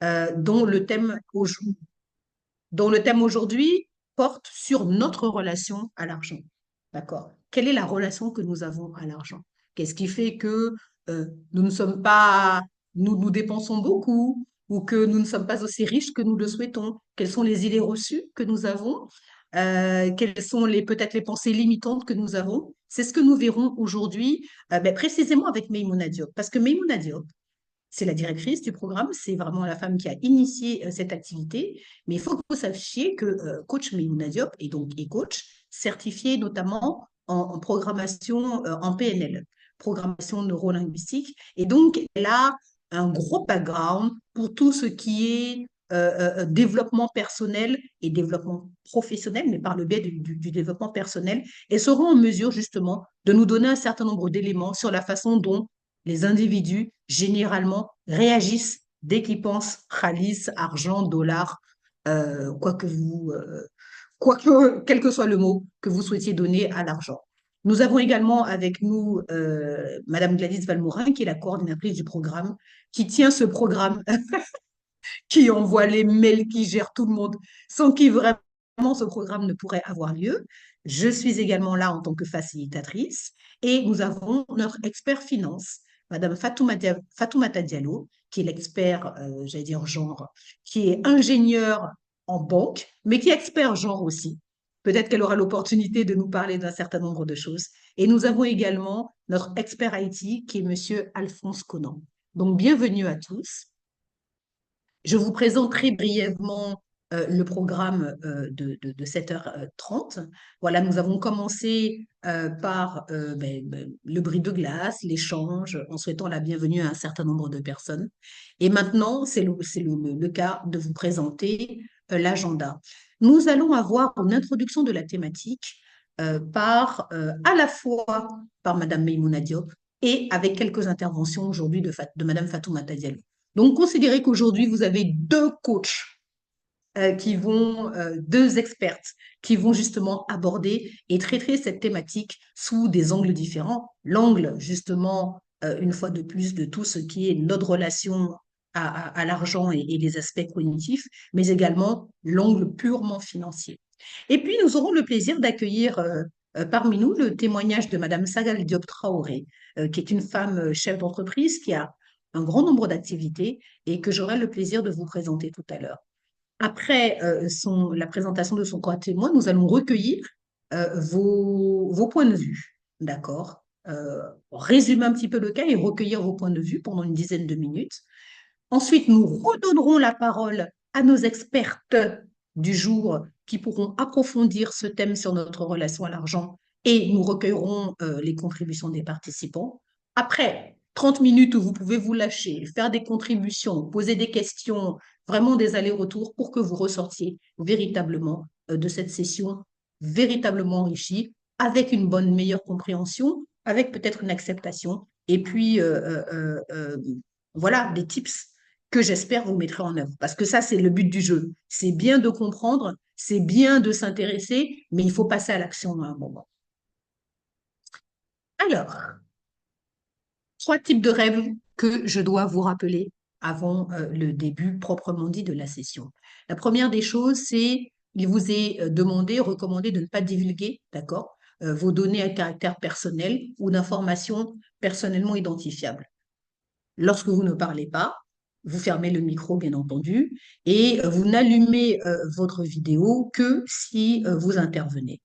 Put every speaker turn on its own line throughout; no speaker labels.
dont le thème aujourd'hui porte sur notre relation à l'argent. D'accord? Quelle est la relation que nous avons à l'argent? Qu'est-ce qui fait que nous ne sommes pas, nous dépensons beaucoup ou que nous ne sommes pas aussi riches que nous le souhaitons? Quelles sont les idées reçues que nous avons? Quelles sont peut-être les pensées limitantes que nous avons? C'est ce que nous verrons aujourd'hui, précisément avec Maïmouna Diop. Parce que Maïmouna Diop, c'est la directrice du programme, c'est vraiment la femme qui a initié cette activité. Mais il faut que vous sachiez que coach Meimouna Diop est coach certifié notamment en programmation en PNL, programmation neurolinguistique. Et donc, elle a un gros background pour tout ce qui est développement personnel et développement professionnel, mais par le biais du développement personnel, et seront en mesure justement de nous donner un certain nombre d'éléments sur la façon dont les individus, généralement, réagissent dès qu'ils pensent khalis, argent, dollar, quoi que quel que soit le mot que vous souhaitiez donner à l'argent. Nous avons également avec nous Madame Gladys Valmorin, qui est la coordinatrice du programme, qui tient ce programme, qui envoie les mails, qui gère tout le monde, sans qui vraiment ce programme ne pourrait avoir lieu. Je suis également là en tant que facilitatrice et nous avons notre expert finance, Madame Fatoumata Diallo, qui est l'expert, j'allais dire genre, qui est ingénieur en banque, mais qui est expert genre aussi. Peut-être qu'elle aura l'opportunité de nous parler d'un certain nombre de choses. Et nous avons également notre expert IT, qui est Monsieur Alphonse Conan. Donc, bienvenue à tous. Je vous présente très brièvement le programme de 7h30. Voilà, nous avons commencé par le bris de glace, l'échange, en souhaitant la bienvenue à un certain nombre de personnes. Et maintenant, c'est le cas de vous présenter l'agenda. Nous allons avoir une introduction de la thématique à la fois par Madame Meimouna Diop et avec quelques interventions aujourd'hui de Madame Fatoumata Diallo. Donc, considérez qu'aujourd'hui, vous avez deux coachs deux expertes qui vont justement aborder et traiter cette thématique sous des angles différents. L'angle, justement, une fois de plus, de tout ce qui est notre relation à l'argent et les aspects cognitifs, mais également l'angle purement financier. Et puis, nous aurons le plaisir d'accueillir parmi nous le témoignage de Madame Sagal Diop Traoré, qui est une femme chef d'entreprise qui a un grand nombre d'activités et que j'aurai le plaisir de vous présenter tout à l'heure. Après la présentation de son corps témoin, nous allons recueillir vos points de vue, d'accord? Résumer un petit peu le cas et recueillir vos points de vue pendant une dizaine de minutes. Ensuite, nous redonnerons la parole à nos expertes du jour qui pourront approfondir ce thème sur notre relation à l'argent et nous recueillerons les contributions des participants. Après 30 minutes où vous pouvez vous lâcher, faire des contributions, poser des questions, vraiment des allers-retours pour que vous ressortiez véritablement de cette session véritablement enrichie avec une bonne, meilleure compréhension, avec peut-être une acceptation et puis voilà des tips que j'espère vous mettrez en œuvre. Parce que ça, c'est le but du jeu. C'est bien de comprendre, c'est bien de s'intéresser, mais il faut passer à l'action à un moment. Alors, trois types de rêves que je dois vous rappeler avant le début proprement dit de la session. La première des choses, c'est il vous est demandé, recommandé de ne pas divulguer, d'accord, vos données à caractère personnel ou d'informations personnellement identifiables. Lorsque vous ne parlez pas, vous fermez le micro, bien entendu, et vous n'allumez votre vidéo que si vous intervenez.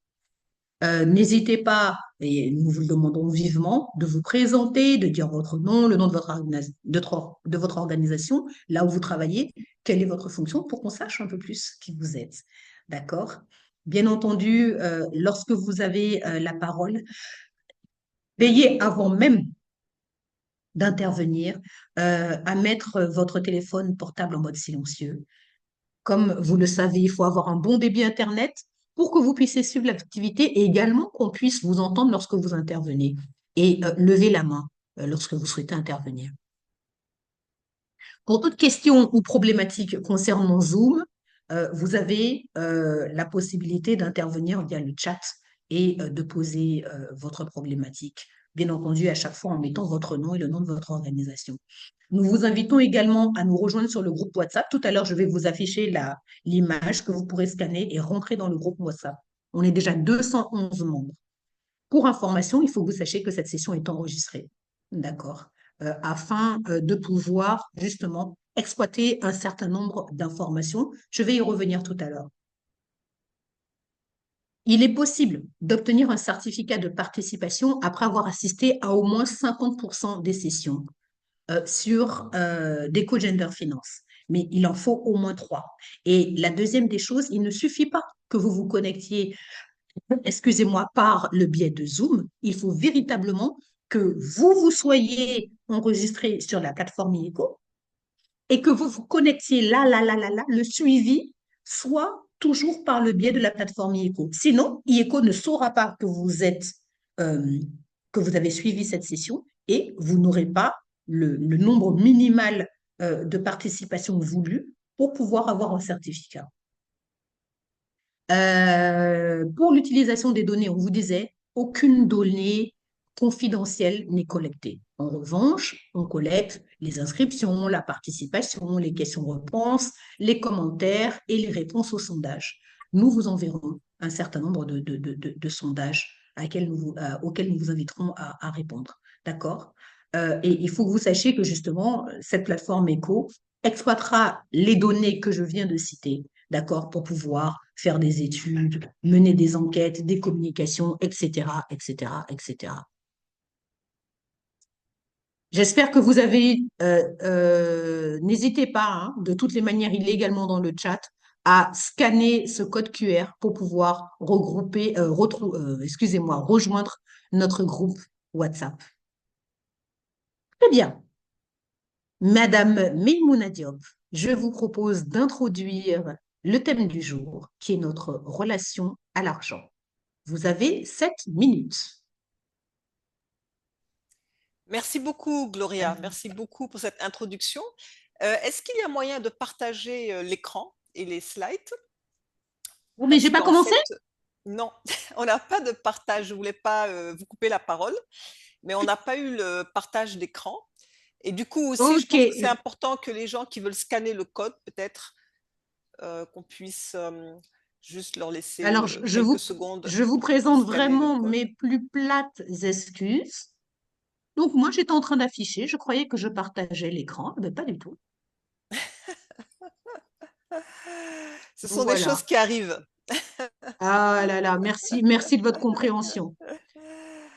N'hésitez pas, et nous vous le demandons vivement, de vous présenter, de dire votre nom, le nom de votre organisation, là où vous travaillez, quelle est votre fonction, pour qu'on sache un peu plus qui vous êtes. D'accord? Bien entendu, lorsque vous avez la parole, veillez avant même d'intervenir, à mettre votre téléphone portable en mode silencieux. Comme vous le savez, il faut avoir un bon débit Internet pour que vous puissiez suivre l'activité et également qu'on puisse vous entendre lorsque vous intervenez. Et lever la main lorsque vous souhaitez intervenir. Pour toute question ou problématique concernant Zoom, vous avez la possibilité d'intervenir via le chat et de poser votre problématique bien entendu, à chaque fois en mettant votre nom et le nom de votre organisation. Nous vous invitons également à nous rejoindre sur le groupe WhatsApp. Tout à l'heure, je vais vous afficher l'image que vous pourrez scanner et rentrer dans le groupe WhatsApp. On est déjà 211 membres. Pour information, il faut que vous sachiez que cette session est enregistrée, d'accord, afin de pouvoir justement exploiter un certain nombre d'informations. Je vais y revenir tout à l'heure. Il est possible d'obtenir un certificat de participation après avoir assisté à au moins 50% des sessions sur Déco Gender Finance. Mais il en faut au moins 3. Et la deuxième des choses, il ne suffit pas que vous vous connectiez, excusez-moi, par le biais de Zoom. Il faut véritablement que vous soyez enregistré sur la plateforme IECO et que vous vous connectiez là, le suivi soit toujours par le biais de la plateforme IECO. Sinon, IECO ne saura pas que vous êtes, euh, que vous avez suivi cette session et vous n'aurez pas le nombre minimal de participation voulu pour pouvoir avoir un certificat. Pour l'utilisation des données, on vous disait, aucune donnée confidentielle n'est collectée. En revanche, on collecte les inscriptions, la participation, les questions-réponses, les commentaires et les réponses aux sondages. Nous vous enverrons un certain nombre de sondages auxquels nous vous inviterons à répondre. D'accord? Et il faut que vous sachiez que justement, cette plateforme ECO exploitera les données que je viens de citer, d'accord, pour pouvoir faire des études, mener des enquêtes, des communications, etc., etc., etc. J'espère que vous avez, n'hésitez pas, hein, de toutes les manières, il est également dans le chat, à scanner ce code QR pour pouvoir regrouper, excusez-moi, rejoindre notre groupe WhatsApp. Très bien. Madame Meimouna Diop, je vous propose d'introduire le thème du jour, qui est notre relation à l'argent. Vous avez 7 minutes.
Merci beaucoup, Gloria. Merci beaucoup pour cette introduction. Est-ce qu'il y a moyen de partager l'écran et les slides?
Oh, mais
Parce
j'ai pas
qu'en
commencé?
fait, non, on n'a pas de partage. Je ne voulais pas vous couper la parole, mais on n'a pas eu le partage d'écran. Et du coup aussi, je
Ok.
pense que c'est important que les gens qui veulent scanner le code, peut-être qu'on puisse juste leur laisser
Alors,
quelques secondes
je vous
pour
présente
scanner le
vraiment
code.
mes plus plates excuses. Donc, moi, j'étais en train d'afficher. Je croyais que je partageais l'écran, mais pas du tout.
Ce sont des choses
Voilà.
qui arrivent.
Ah là là, merci, merci de votre compréhension.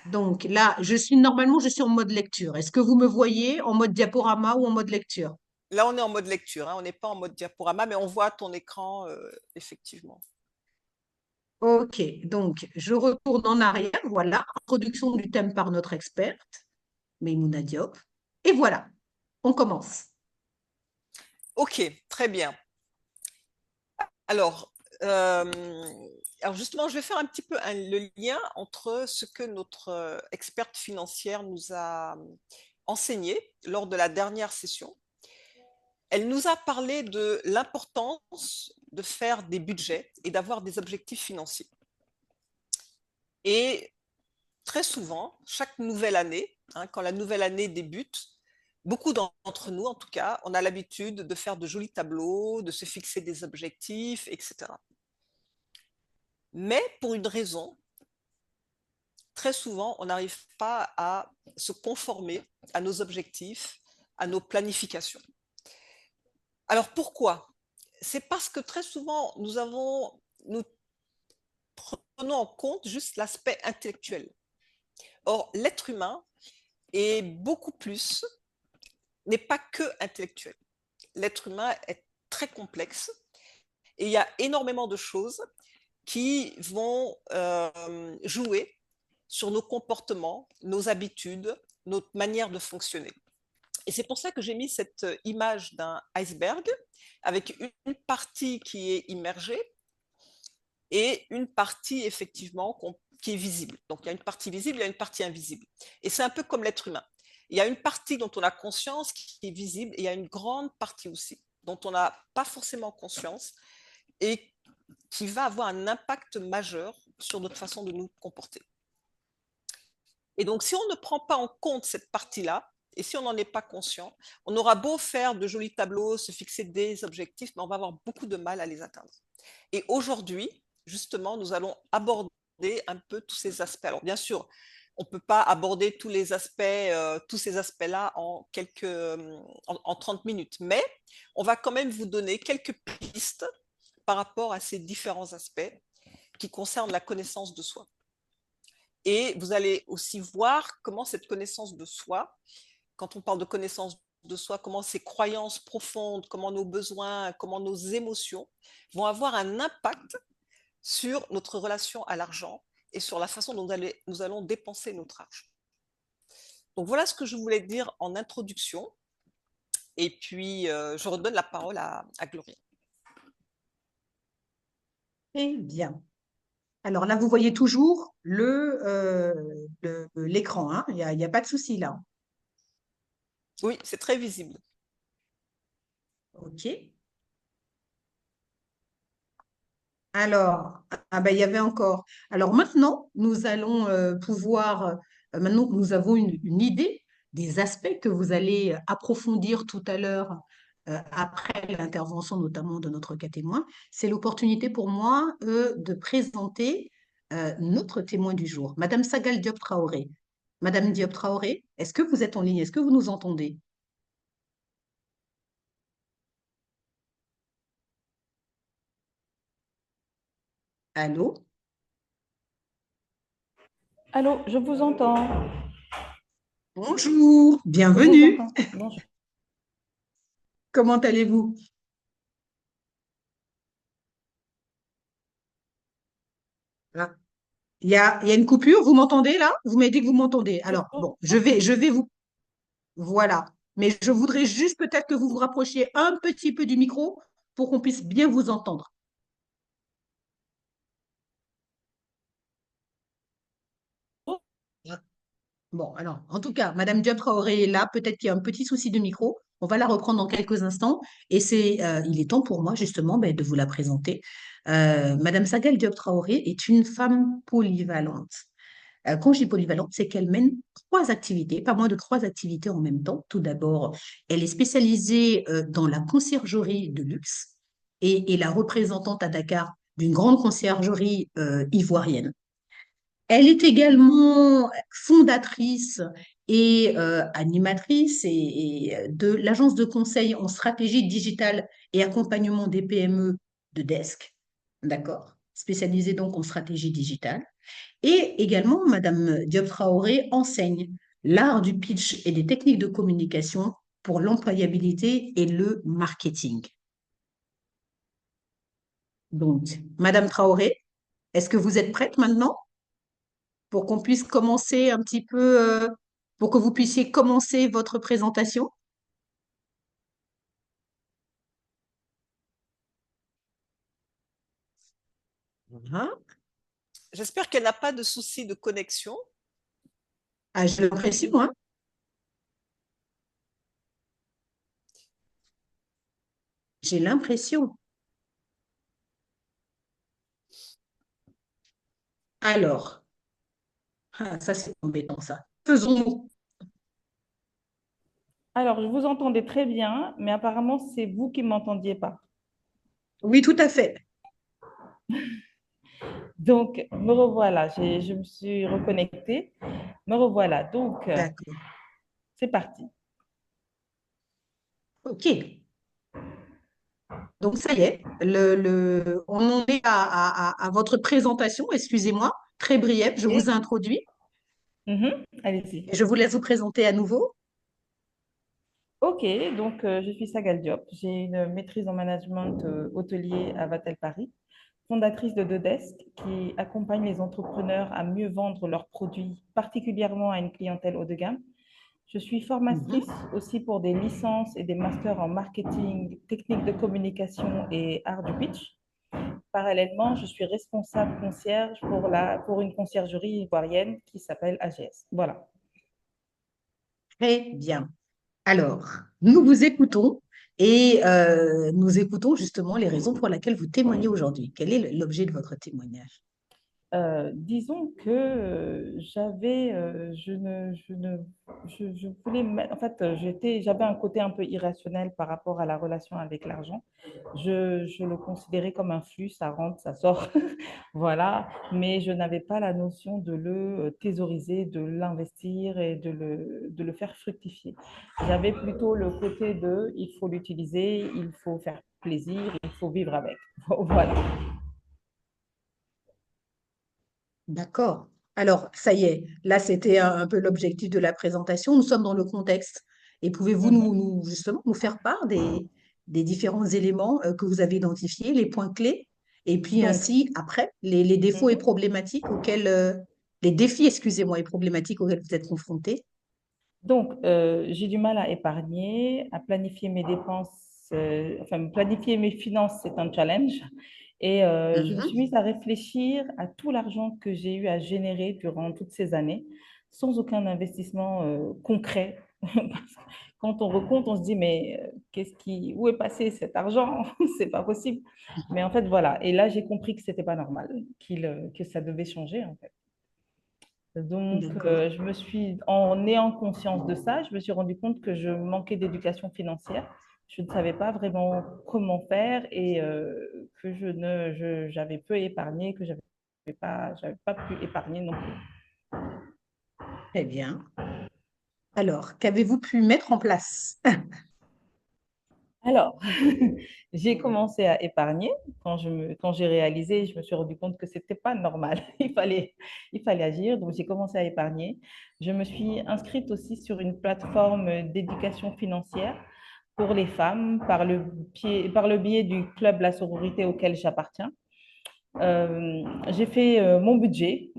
Donc là, normalement, je suis en mode lecture. Est-ce que vous me voyez en mode diaporama ou en mode lecture?
Là, on est en mode lecture, hein, on n'est pas en mode diaporama, mais on voit ton écran, effectivement.
Ok, donc je retourne en arrière. Voilà, introduction du thème par notre experte, Maïmouna Diop. Et voilà, on commence.
Ok, très bien. Alors, euh, alors justement, je vais faire un petit peu le lien entre ce que notre experte financière nous a enseigné lors de la dernière session. Elle nous a parlé de l'importance de faire des budgets et d'avoir des objectifs financiers. Et très souvent, chaque nouvelle année, hein, quand la nouvelle année débute, beaucoup d'entre nous, en tout cas, on a l'habitude de faire de jolis tableaux, de se fixer des objectifs, etc. Mais pour une raison, très souvent, on n'arrive pas à se conformer à nos objectifs, à nos planifications. Alors pourquoi? C'est parce que très souvent, nous prenons en compte juste l'aspect intellectuel. Or, l'être humain est beaucoup plus, n'est pas que intellectuel. L'être humain est très complexe et il y a énormément de choses qui vont jouer sur nos comportements, nos habitudes, notre manière de fonctionner. Et c'est pour ça que j'ai mis cette image d'un iceberg avec une partie qui est immergée et une partie effectivement qui est visible. Donc il y a une partie visible, il y a une partie invisible. Et c'est un peu comme l'être humain. Il y a une partie dont on a conscience qui est visible et il y a une grande partie aussi dont on n'a pas forcément conscience et qui va avoir un impact majeur sur notre façon de nous comporter. Et donc, si on ne prend pas en compte cette partie-là, et si on n'en est pas conscient, on aura beau faire de jolis tableaux, se fixer des objectifs, mais on va avoir beaucoup de mal à les atteindre. Et aujourd'hui, justement, nous allons aborder un peu tous ces aspects. Alors, bien sûr, on ne peut pas aborder tous les aspects, tous ces aspects-là en 30 minutes, mais on va quand même vous donner quelques pistes par rapport à ces différents aspects qui concernent la connaissance de soi. Et vous allez aussi voir comment cette connaissance de soi, quand on parle de connaissance de soi, comment ces croyances profondes, comment nos besoins, comment nos émotions vont avoir un impact sur notre relation à l'argent et sur la façon dont nous allons dépenser notre argent. Donc voilà ce que je voulais dire en introduction. Et puis, je redonne la parole à Gloria.
Très bien. Alors là, vous voyez toujours l'écran, hein. Il y a pas de souci là.
Oui, c'est très visible.
OK. Alors, ah ben, il y avait encore. Alors maintenant, nous allons maintenant que nous avons une idée des aspects que vous allez approfondir tout à l'heure après l'intervention notamment de notre cas témoin, c'est l'opportunité pour moi de présenter notre témoin du jour, Madame Sagal Diop Traoré. Madame Diop Traoré, est-ce que vous êtes en ligne? Est-ce que vous nous entendez? Allô?
Allô, je vous entends.
Bonjour,
Je vous
bienvenue.
entends. Bonjour.
Comment allez-vous? Ah. Il y a une coupure, vous m'entendez là? Vous m'avez dit que vous m'entendez. Alors, bon, je vais vous. Voilà. Mais je voudrais juste peut-être que vous vous rapprochiez un petit peu du micro pour qu'on puisse bien vous entendre. Ah. Bon, alors, en tout cas, Madame Diop Traoré est là. Peut-être qu'il y a un petit souci de micro. On va la reprendre dans quelques instants. Et il est temps pour moi, justement, ben, de vous la présenter. Madame Sagal Diop Traoré est une femme polyvalente. Quand je dis polyvalente, c'est qu'elle mène trois activités, pas moins de trois activités en même temps. Tout d'abord, elle est spécialisée dans la conciergerie de luxe et est la représentante à Dakar d'une grande conciergerie ivoirienne. Elle est également fondatrice et animatrice de l'agence de conseil en stratégie digitale et accompagnement des PME de Desk, d'accord, spécialisée donc en stratégie digitale. Et également, Madame Diop Traoré enseigne l'art du pitch et des techniques de communication pour l'employabilité et le marketing. Donc, Madame Traoré, est-ce que vous êtes prête maintenant pour qu'on puisse commencer un petit peu, pour que vous puissiez commencer votre présentation? Hein.
J'espère qu'elle n'a pas de souci de connexion.
Ah, j'ai l'impression, hein? J'ai l'impression. Alors, ah, ça c'est embêtant ça. Faisons-nous.
Alors, je vous entendais très bien, mais apparemment, c'est vous qui ne m'entendiez pas.
Oui, tout à fait.
Donc, me revoilà. Je me suis reconnectée. Me revoilà. Donc,
D'accord.
c'est parti.
OK. Donc, ça y est, on en est à votre présentation, excusez-moi, très brève, je vous ai
Et-
introduit
Allez-y.
et je vous laisse vous présenter à nouveau.
OK, donc je suis Sagal Diop. J'ai une maîtrise en management hôtelier à Vatel Paris, fondatrice de Dedesk qui accompagne les entrepreneurs à mieux vendre leurs produits, particulièrement à une clientèle haut de gamme. Je suis formatrice
Mhm.
aussi pour des licences et des masters en marketing, technique de communication et art du pitch. Parallèlement, je suis responsable concierge pour une conciergerie ivoirienne qui s'appelle AGS. Voilà.
Très bien. Alors, nous vous écoutons et nous écoutons justement les raisons pour lesquelles vous témoignez aujourd'hui. Quel est l'objet de votre témoignage?
Disons que je voulais, en fait, j'avais un côté un peu irrationnel par rapport à la relation avec l'argent. Je le considérais comme un flux, ça rentre, ça sort, voilà. Mais je n'avais pas la notion de le thésauriser, de l'investir et de le faire fructifier. J'avais plutôt le côté de, il faut l'utiliser, il faut faire plaisir, il faut vivre avec. Voilà.
D'accord. Alors, ça y est, là, c'était un peu l'objectif de la présentation. Nous sommes dans le contexte. Et pouvez-vous
Mhm.
justement nous faire part des différents éléments que vous avez identifiés, les points clés, et puis
Donc,
ainsi, après, les défauts et
mhm.
problématiques les défis, excusez-moi, et problématiques auxquels vous êtes confrontés?
Donc, j'ai du mal à épargner, à planifier mes dépenses, enfin, planifier mes finances, c'est un challenge. Et je me suis
Mhm.
mise à réfléchir à tout l'argent que j'ai eu à générer durant toutes ces années, sans aucun investissement concret. Parce que quand on recompte, on se dit, mais où est passé cet argent? C'est pas possible. Mais en fait, voilà. Et là, j'ai compris que c'était pas normal, que ça devait changer, en fait. Donc,
D'accord.
en ayant conscience de ça, je me suis rendu compte que je manquais d'éducation financière. Je ne savais pas vraiment comment faire et que j'avais peu épargné, que j'avais pas pu épargner non plus.
Très bien. Alors, qu'avez-vous pu mettre en place?
Alors, j'ai commencé à épargner. Quand j'ai réalisé, je me suis rendu compte que c'était pas normal. Il fallait agir. Donc, j'ai commencé à épargner. Je me suis inscrite aussi sur une plateforme d'éducation financière pour les femmes par le biais du club La Sororité auquel j'appartiens. J'ai fait mon budget.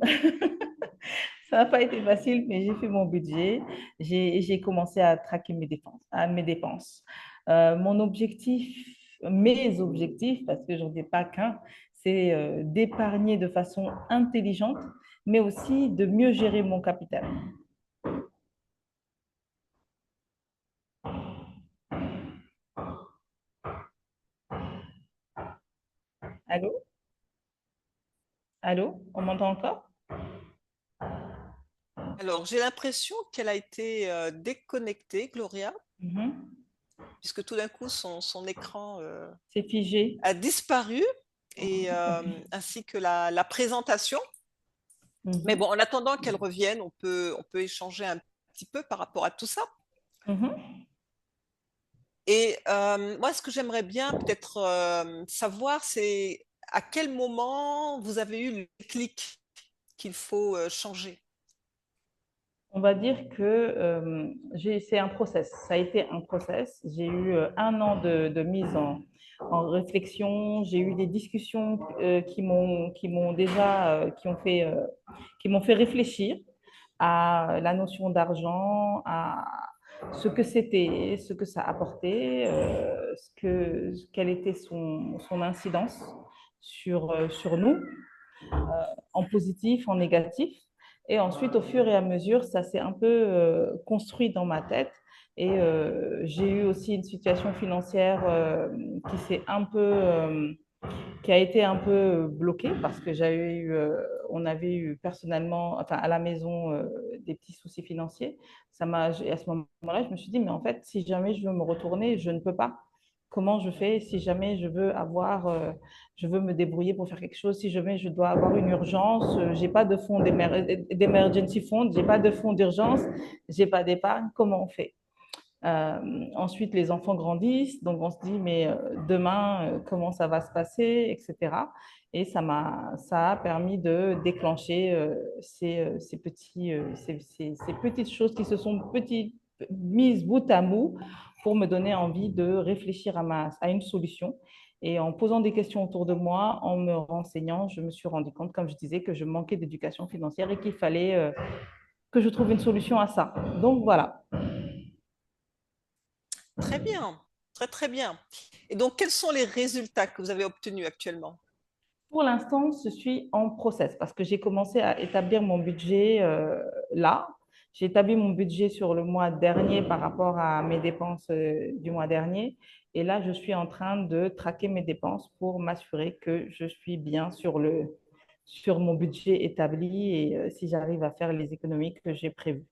Ça n'a pas été facile, mais j'ai fait mon budget. J'ai commencé à traquer mes dépenses. Mon objectif, mes objectifs, parce que je n'en ai pas qu'un, c'est d'épargner de façon intelligente, mais aussi de mieux gérer mon capital. Allô? Allô? On m'entend encore?
Alors, j'ai l'impression qu'elle a été déconnectée, Gloria,
Mhm.
puisque tout d'un coup, son écran
C'est figé.
a disparu, et ainsi que la présentation. Mais
Mhm.
bon, en attendant qu'elle revienne, on peut échanger un petit peu par rapport à tout ça.
Mhm.
Et moi, ce que j'aimerais bien peut-être savoir, c'est à quel moment vous avez eu le clic qu'il faut changer.
On va dire que c'est un process. Ça a été un process. J'ai eu un an de mise en réflexion. J'ai eu des discussions qui m'ont fait réfléchir à la notion d'argent, à ce que c'était, ce que ça apportait, quelle était son incidence sur nous, en positif, en négatif. Et ensuite, au fur et à mesure, ça s'est un peu construit dans ma tête. Et j'ai eu aussi une situation financière qui s'est un peu, qui a été un peu bloquée parce que on avait eu personnellement, enfin à la maison, des petits soucis financiers. À ce moment-là, je me suis dit, mais en fait, si jamais je veux me retourner, je ne peux pas. Comment je fais si jamais je veux me débrouiller pour faire quelque chose, si jamais je dois avoir une urgence, j'ai pas de fonds d'emergency fund, j'ai pas de fonds d'urgence, j'ai pas d'épargne, comment on fait? Ensuite, les enfants grandissent, donc on se dit, mais demain, comment ça va se passer, etc. Et ça a permis de déclencher ces petites choses qui se sont mises bout à bout pour me donner envie de réfléchir à une solution. Et en posant des questions autour de moi, en me renseignant, je me suis rendu compte, comme je disais, que je manquais d'éducation financière et qu'il fallait que je trouve une solution à ça. Donc voilà.
Très bien, très très bien. Et donc, quels sont les résultats que vous avez obtenus actuellement?
Pour l'instant, je suis en process parce que j'ai commencé à établir mon budget là. J'ai établi mon budget sur le mois dernier par rapport à mes dépenses du mois dernier. Et là, je suis en train de traquer mes dépenses pour m'assurer que je suis bien sur mon budget établi et si j'arrive à faire les économies que j'ai prévues.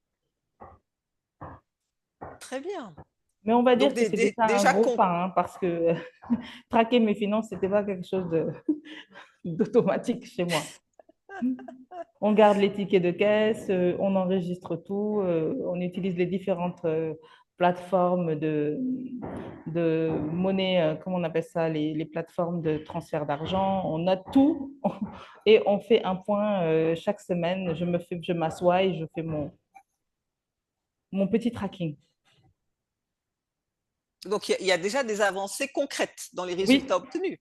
Très bien.
Mais on va
Donc,
dire que c'était ça un
déjà,
gros pas, hein, parce que traquer mes finances, c'était pas quelque chose d'automatique chez moi. On garde les tickets de caisse, on enregistre tout, on utilise les différentes plateformes de monnaie, comment on appelle ça, les plateformes de transfert d'argent. On note tout et on fait un point chaque semaine. Je m'assois et je fais mon petit tracking.
donc il y a déjà des avancées concrètes dans les
Oui,
résultats obtenus.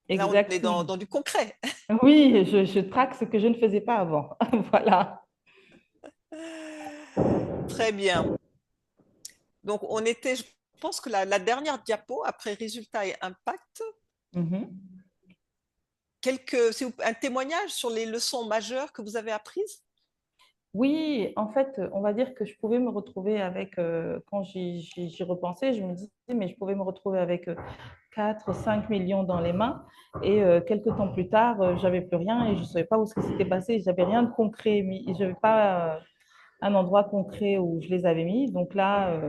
Là, on est
exactement.
dans du concret.
Oui, je traque ce que je ne faisais pas avant. Voilà.
Très bien. Donc, je pense que la dernière diapo, après résultats et impact,
Mhm.
un témoignage sur les leçons majeures que vous avez apprises?
Oui, en fait, on va dire que je pouvais me retrouver avec, quand j'y repensais, je me disais, mais je pouvais me retrouver avec 4, 5 millions dans les mains. Et quelques temps plus tard, j'avais plus rien et je ne savais pas où ce qui s'était passé. J'avais rien de concret, je n'avais pas un endroit concret où je les avais mis. Donc là,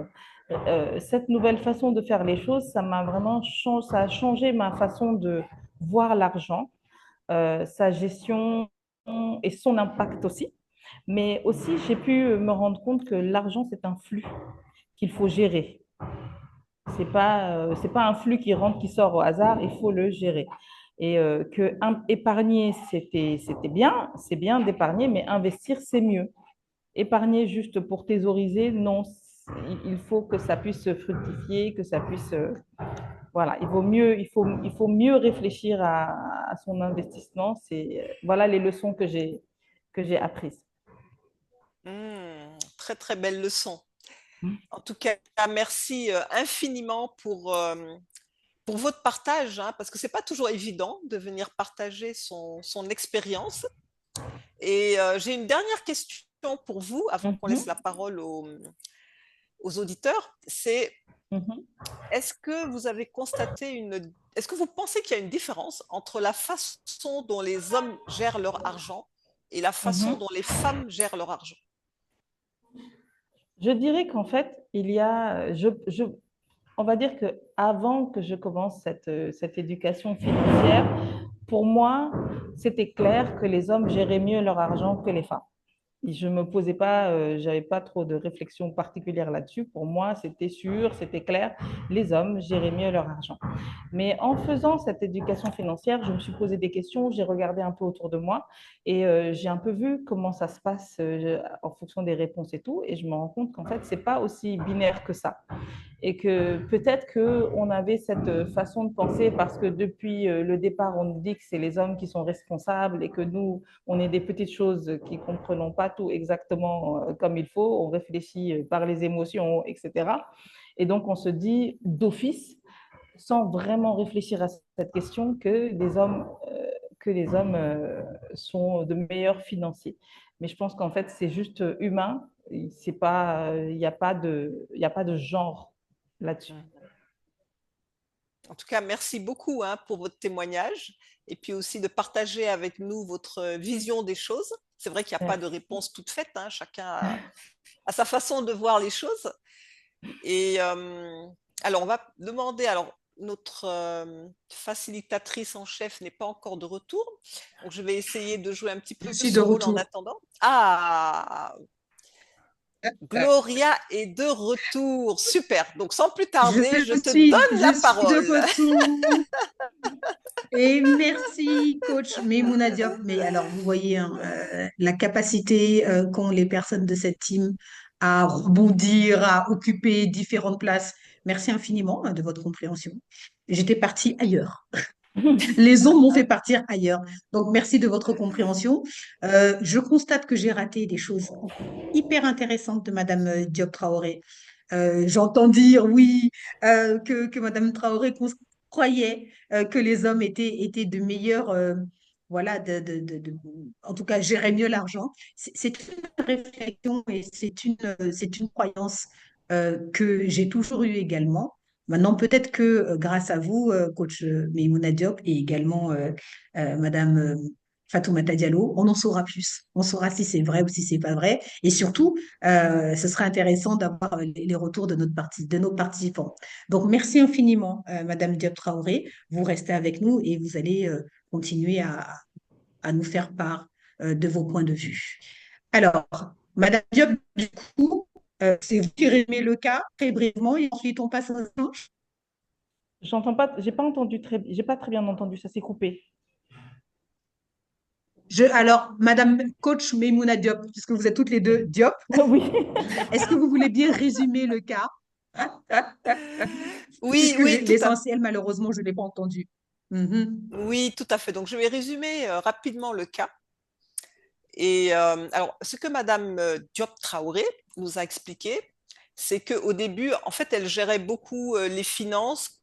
cette nouvelle façon de faire les choses, ça m'a vraiment ça a changé ma façon de voir l'argent, sa gestion et son impact aussi. Mais aussi, j'ai pu me rendre compte que l'argent, c'est un flux qu'il faut gérer. C'est pas un flux qui rentre, qui sort au hasard, il faut le gérer. Et que épargner, c'était bien, c'est bien d'épargner, mais investir, c'est mieux. Épargner juste pour thésauriser, non, il faut que ça puisse se fructifier, que ça puisse. Voilà, il faut mieux réfléchir à son investissement. Voilà les leçons que j'ai apprises.
Très, très belle leçon. En tout cas, merci infiniment pour votre partage, hein, parce que c'est pas toujours évident de venir partager son expérience. Et j'ai une dernière question pour vous, avant qu'on laisse
Mhm,
la parole aux auditeurs. C'est
mhm,
est-ce que vous avez constaté est-ce que vous pensez qu'il y a une différence entre la façon dont les hommes gèrent leur argent et la façon
mhm.
dont les femmes gèrent leur argent?
Je dirais qu'en fait, on va dire que avant que je commence cette éducation financière, pour moi, c'était clair que les hommes géraient mieux leur argent que les femmes. Je me posais pas, j'avais pas trop de réflexion particulière là-dessus. Pour moi, c'était sûr, c'était clair, les hommes géraient mieux leur argent. Mais en faisant cette éducation financière, je me suis posé des questions, j'ai regardé un peu autour de moi et j'ai un peu vu comment ça se passe en fonction des réponses et tout. Et je me rends compte qu'en fait, c'est pas aussi binaire que ça et que peut-être qu'on avait cette façon de penser parce que depuis le départ, on nous dit que c'est les hommes qui sont responsables et que nous, on est des petites choses qui ne comprenons pas tout exactement comme il faut, on réfléchit par les émotions, etc. Et donc, on se dit d'office, sans vraiment réfléchir à cette question, que les hommes sont de meilleurs financiers. Mais je pense qu'en fait, c'est juste humain. C'est pas, il n'y a pas il a pas de genre là-dessus.
En tout cas, merci beaucoup hein, pour votre témoignage et puis aussi de partager avec nous votre vision des choses. C'est vrai qu'il n'y a pas de
Merci.
réponse toute faite, hein, chacun a sa façon de voir les choses. Et alors, on va demander, alors notre facilitatrice en chef n'est pas encore de retour, donc je vais essayer de jouer un petit
Je
peu
suis de
son rôle en
retour.
attendant. Ah, Gloria est de retour, super. Donc sans plus tarder, je te donne la
Je suis de
parole.
retour. Et merci, coach Memouna Diop. Mais alors, vous voyez hein, la capacité qu'ont les personnes de cette team à rebondir, à occuper différentes places. Merci infiniment de votre compréhension. J'étais partie ailleurs. Les ondes m'ont fait partir ailleurs. Donc, merci de votre compréhension. Je constate que j'ai raté des choses hyper intéressantes de Madame Diop Traoré. J'entends dire, oui, que Madame Traoré croyait que les hommes étaient de meilleurs, voilà, en tout cas, géraient mieux l'argent. C'est une réflexion et c'est une croyance que j'ai toujours eue également. Maintenant, peut-être que grâce à vous, coach Meimouna Diop et également Madame Fatoumata Diallo, on en saura plus. On saura si c'est vrai ou si c'est pas vrai. Et surtout, ce sera intéressant d'avoir les retours de nos participants. Donc, merci infiniment, Madame Diop Traoré. Vous restez avec nous et vous allez continuer à nous faire part de vos points de vue. Alors, Madame Diop, du coup, c'est vous qui résumez le cas très brièvement et ensuite on passe aux échanges.
J'entends pas, j'ai pas très bien entendu, ça s'est coupé.
Alors, Madame Coach Memouna Diop, puisque vous êtes toutes les deux Diop,
Oui.
est-ce que vous voulez bien résumer le cas?
Oui,
Puisque
oui,
l'essentiel, malheureusement, je ne l'ai pas entendu. Mhm.
oui, tout à fait. Donc, je vais résumer rapidement le cas. Et alors, ce que Madame Diop Traoré nous a expliqué, c'est qu'au début, en fait, elle gérait beaucoup les finances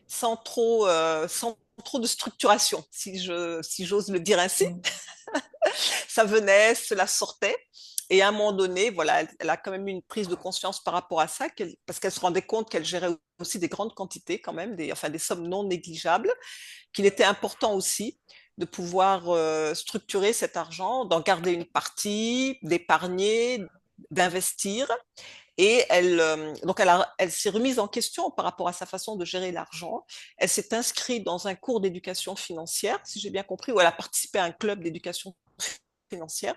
sans trop de structuration, si j'ose le dire ainsi.
Mm.
Ça venait, cela sortait. Et à un moment donné, voilà, elle a quand même eu une prise de conscience par rapport à ça, parce qu'elle se rendait compte qu'elle gérait aussi des grandes quantités quand même, enfin des sommes non négligeables, qu'il était important aussi de pouvoir structurer cet argent, d'en garder une partie, d'épargner, d'investir. Et elle s'est remise en question par rapport à sa façon de gérer l'argent. Elle s'est inscrite dans un cours d'éducation financière, si j'ai bien compris, où elle a participé à un club d'éducation financière.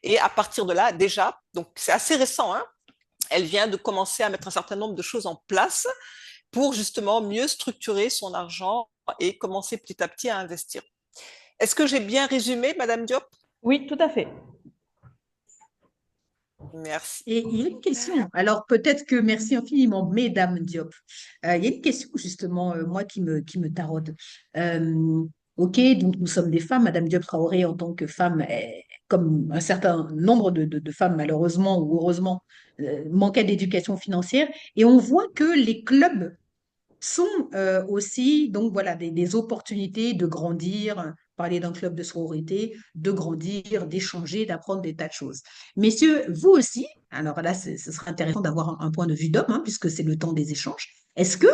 Et à partir de là, déjà, donc c'est assez récent, hein, elle vient de commencer à mettre un certain nombre de choses en place pour justement mieux structurer son argent et commencer petit à petit à investir. Est-ce que j'ai bien résumé, Madame Diop?
Oui, tout à fait.
Merci.
Et il y a une question. Alors, peut-être que merci infiniment, Mesdames Diop. Il y a une question, justement, moi, qui me taraude. Euh, OK, donc nous sommes des femmes. Madame Diop Traoré, en tant que femme, comme un certain nombre de femmes, malheureusement ou heureusement, manquaient d'éducation financière. Et on voit que les clubs sont aussi donc voilà des opportunités de grandir, parler d'un club de sororité, de grandir, d'échanger, d'apprendre des tas de choses. Messieurs, vous aussi, alors là, ce sera intéressant d'avoir un point de vue d'homme, hein, puisque c'est le temps des échanges. Est-ce que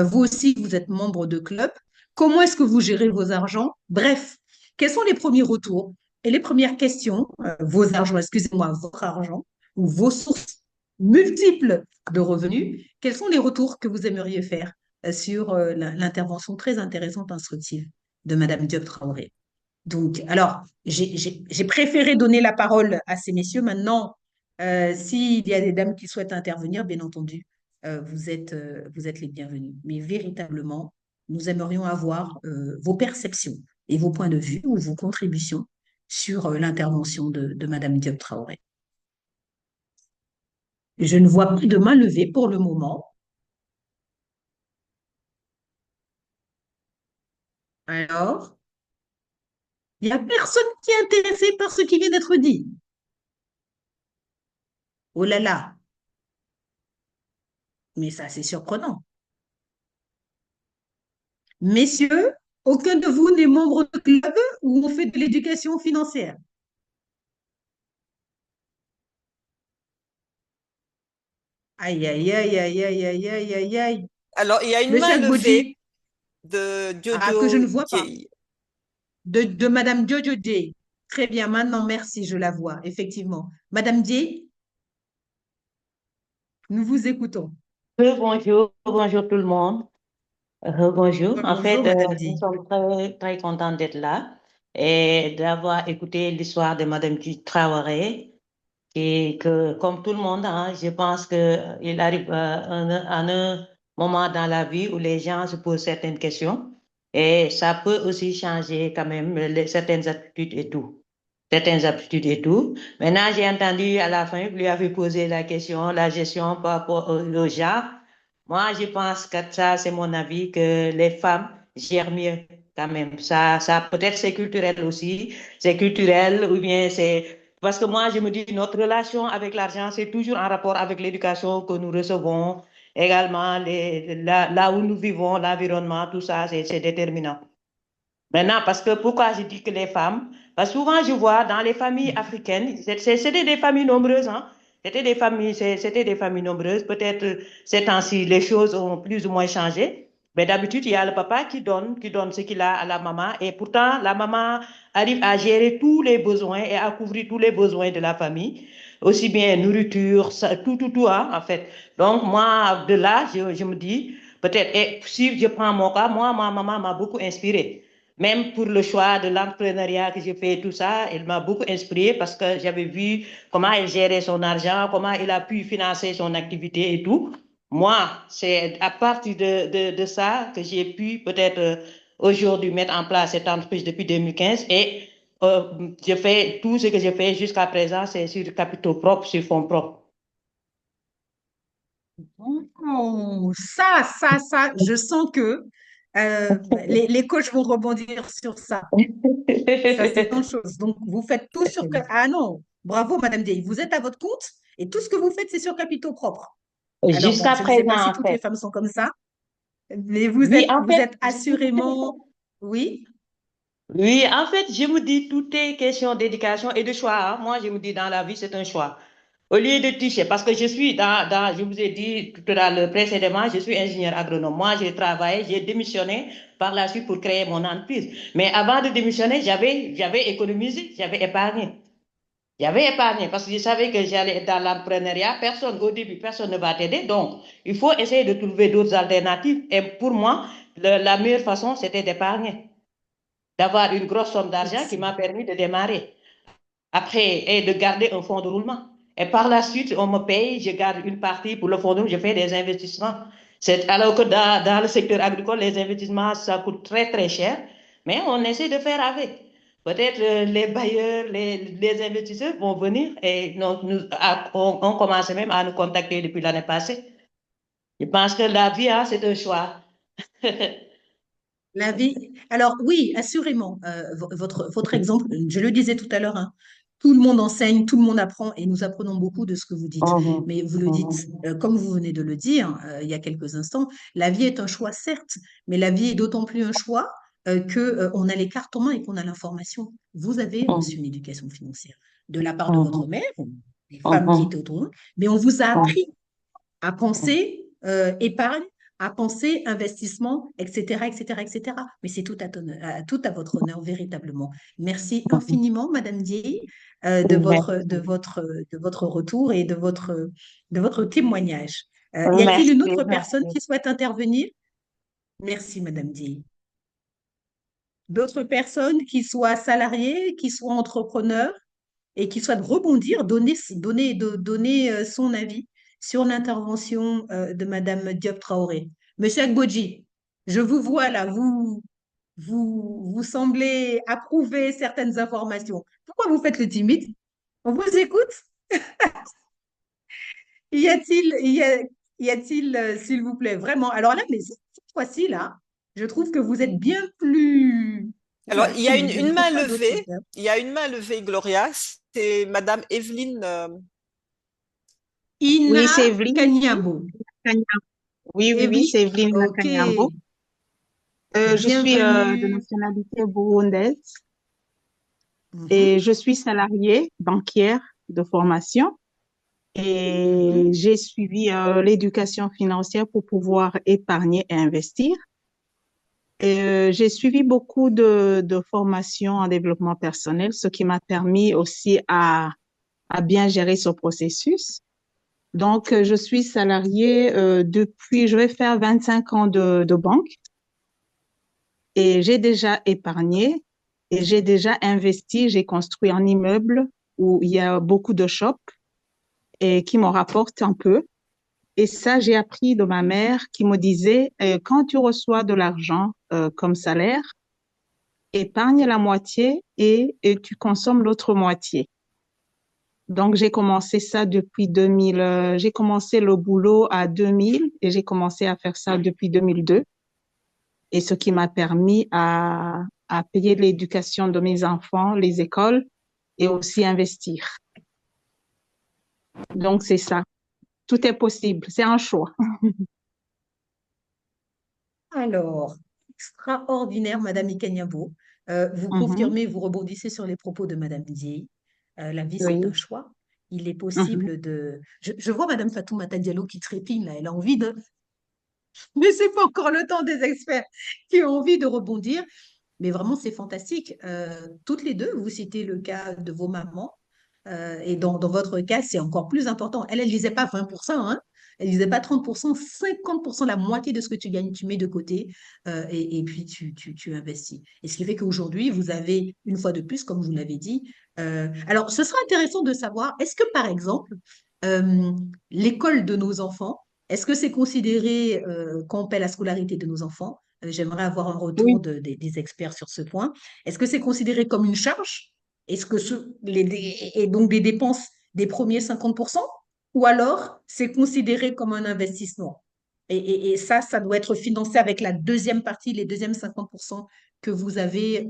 vous aussi, vous êtes membre de club? Comment est-ce que vous gérez vos argents? Bref, quels sont les premiers retours et les premières questions, vos argents, excusez-moi, votre argent ou vos sources multiples de revenus, quels sont les retours que vous aimeriez faire sur l'intervention très intéressante, instructive de Madame Diop Traoré. Donc, alors, j'ai préféré donner la parole à ces messieurs. Maintenant, s'il y a des dames qui souhaitent intervenir, bien entendu, vous êtes les bienvenus. Mais véritablement, nous aimerions avoir vos perceptions et vos points de vue ou vos contributions sur l'intervention de Madame Diop Traoré. Je ne vois plus de main levée pour le moment. Alors, il n'y a personne qui est intéressé par ce qui vient d'être dit. Oh là là, mais ça, c'est surprenant. Messieurs, aucun de vous n'est membre de club où on fait de l'éducation financière. Aïe, aïe, aïe, aïe, aïe, aïe, aïe, aïe, aïe.
Alors, il y a une main
Monsieur
levée
Godji,
de
que je
Jojo
ne vois pas,
Dieye.
de Madame Jojo Day. Très bien, maintenant, merci, je la vois, effectivement. Madame Day, nous vous écoutons.
Bonjour, bonjour tout le monde. Bonjour. En
Bonjour,
fait,
Madame
nous
Day.
sommes très, très contents d'être là et d'avoir écouté l'histoire de Madame Traoré. Et que, comme tout le monde, hein, je pense qu'il arrive à un moment dans la vie où les gens se posent certaines questions et ça peut aussi changer quand même certaines attitudes et tout. Certaines aptitudes et tout. Maintenant, j'ai entendu à la fin, vous lui avez posé la question, la gestion par rapport au genre. Moi, je pense que ça, c'est mon avis, que les femmes gèrent mieux quand même. Ça peut-être c'est culturel aussi. C'est culturel ou bien c'est... Parce que moi, je me dis, notre relation avec l'argent, c'est toujours en rapport avec l'éducation que nous recevons. Également, là où nous vivons, l'environnement, tout ça, c'est déterminant. Maintenant, parce que pourquoi je dis que les femmes, parce que souvent je vois dans les familles africaines, c'était des familles nombreuses, hein. C'était des familles nombreuses. Peut-être ces temps-ci, les choses ont plus ou moins changé. Mais d'habitude, il y a le papa qui donne ce qu'il a à la maman. Et pourtant, la maman arrive à gérer tous les besoins et à couvrir tous les besoins de la famille, aussi bien nourriture, tout, hein, en fait. Donc, moi, de là, je me dis, peut-être, et si je prends mon cas, moi, ma maman m'a beaucoup inspirée. Même pour le choix de l'entrepreneuriat que j'ai fait, tout ça, elle m'a beaucoup inspirée parce que j'avais vu comment elle gérait son argent, comment elle a pu financer son activité et tout. Moi, c'est à partir de ça que j'ai pu peut-être aujourd'hui mettre en place cette entreprise depuis 2015 et je fais tout ce que j'ai fait jusqu'à présent, c'est sur capitaux propres, sur fonds propres.
Oh, je sens que les coachs vont rebondir sur ça. Ça, c'est une chose. Donc, vous faites tout sur... Ah non, bravo, Madame Day. Vous êtes à votre compte et tout ce que vous faites, c'est sur capitaux propres. Alors, bon,
Jusqu'à
je ne sais pas
présent,
si
en
toutes les
fait.
femmes sont comme ça, mais
Oui, en
vous
fait,
êtes assurément... Oui,
oui, en fait, je me dis, tout est question d'éducation et de choix, hein. Moi, je me dis, dans la vie, c'est un choix. Au lieu de tricher, parce que je suis je vous ai dit tout à l'heure précédemment, je suis ingénieur agronome. Moi, j'ai travaillé, j'ai démissionné par la suite pour créer mon entreprise. Mais avant de démissionner, j'avais économisé, j'avais épargné. J'avais épargné parce que je savais que j'allais être dans l'entrepreneuriat. Au début, personne ne va t'aider. Donc, il faut essayer de trouver d'autres alternatives. Et pour moi, la meilleure façon, c'était d'épargner, d'avoir une grosse somme d'argent qui
merci.
m'a permis de démarrer. Après, et de garder un fonds de roulement. Et par la suite, on me paye, je garde une partie pour le fonds de roulement, je fais des investissements. Alors que dans le secteur agricole, les investissements, ça coûte très, très cher, mais on essaie de faire avec. Peut-être les bailleurs, les investisseurs vont venir et on commence même à nous contacter depuis l'année passée. Je pense que la vie, hein, c'est un choix.
La vie. Alors oui, assurément, votre exemple, je le disais tout à l'heure, hein, tout le monde enseigne, tout le monde apprend et nous apprenons beaucoup de ce que vous dites.
Mhm,
Mais vous le dites,
mhm,
comme vous venez de le dire il y a quelques instants, la vie est un choix, certes, mais la vie est d'autant plus un choix que on a les cartes en main et qu'on a l'information. Vous avez reçu une éducation financière de la part de votre
mhm,
mère, des femmes qui étaient
mhm,
autour de vous, mais on vous a
mhm,
appris à penser épargne, à penser investissement, etc., etc., etc. Mais c'est tout à votre honneur, véritablement. Merci
mhm.
infiniment, Madame Dieye,
Merci.
de votre retour et de votre témoignage. Y a-t-il une
Merci,
autre personne
merci.
qui souhaite intervenir? Merci, Madame Dieye. D'autres personnes qui soient salariées, qui soient entrepreneurs et qui souhaitent rebondir, donner son avis sur l'intervention de Madame Diop Traoré. Monsieur Agbodji, je vous vois là, vous semblez approuver certaines informations. Pourquoi vous faites le timide? On vous écoute? Y a-t-il, y a-t-il, s'il vous plaît, vraiment, alors là, mais cette fois-ci là, je trouve que vous êtes bien plus.
Alors,
Oula,
il y a
je ne
une
trouve
main
pas d'autres
levée.
termes.
Il y a une main levée, Gloria. C'est Madame Evelyne.
Oui,
Ina
c'est Evelyne
Kanyabo.
Kanyabo. Oui,
Evelyne,
c'est Evelyne
ok.
Kanyabo. Je suis de
Bienvenue.
nationalité burundaise
Mhm,
et je suis salariée banquière de formation
mhm.
et j'ai suivi l'éducation financière pour pouvoir épargner et investir. Et, j'ai suivi beaucoup de formations en développement personnel, ce qui m'a permis aussi à bien gérer ce processus. Donc, je suis salariée depuis, je vais faire 25 ans de banque et j'ai déjà épargné et j'ai déjà investi. J'ai construit un immeuble où il y a beaucoup de shops et qui me rapportent un peu. Et ça, j'ai appris de ma mère qui me disait, quand tu reçois de l'argent comme salaire, épargne la moitié et tu consommes l'autre moitié. Donc, j'ai commencé ça depuis 2000. J'ai commencé le boulot à 2000 et j'ai commencé à faire ça depuis 2002. Et ce qui m'a permis à payer l'éducation de mes enfants, les écoles et aussi investir. Donc, c'est ça. Tout est possible. C'est un choix.
Alors, extraordinaire, Madame Ikanyabo. Vous
Mhm.
confirmez, vous rebondissez sur les propos de Madame Dieye. La vie, c'est un
Oui.
choix. Il est
Mhm.
possible de... Je vois Madame Fatoumata Diallo qui trépigne, là. Elle a envie de... Mais c'est pas encore le temps des experts qui ont envie de rebondir. Mais vraiment, c'est fantastique. Toutes les deux, vous citez le cas de vos mamans. Et dans votre cas, c'est encore plus important. Elle ne disait pas 20%, hein. Elle ne disait pas 30%, 50%, la moitié de ce que tu gagnes, tu mets de côté et puis tu investis. Et ce qui fait qu'aujourd'hui, vous avez, une fois de plus, comme vous l'avez dit, alors ce sera intéressant de savoir, est-ce que par exemple, euh, l'école de nos enfants, est-ce que c'est considéré, quand on paie la scolarité de nos enfants, j'aimerais avoir un retour
Oui,
des experts sur ce point, est-ce que c'est considéré comme une charge? Est-ce que et donc des dépenses des premiers 50%, ou alors c'est considéré comme un investissement? Et ça, ça doit être financé avec la deuxième partie, les deuxièmes 50% que vous avez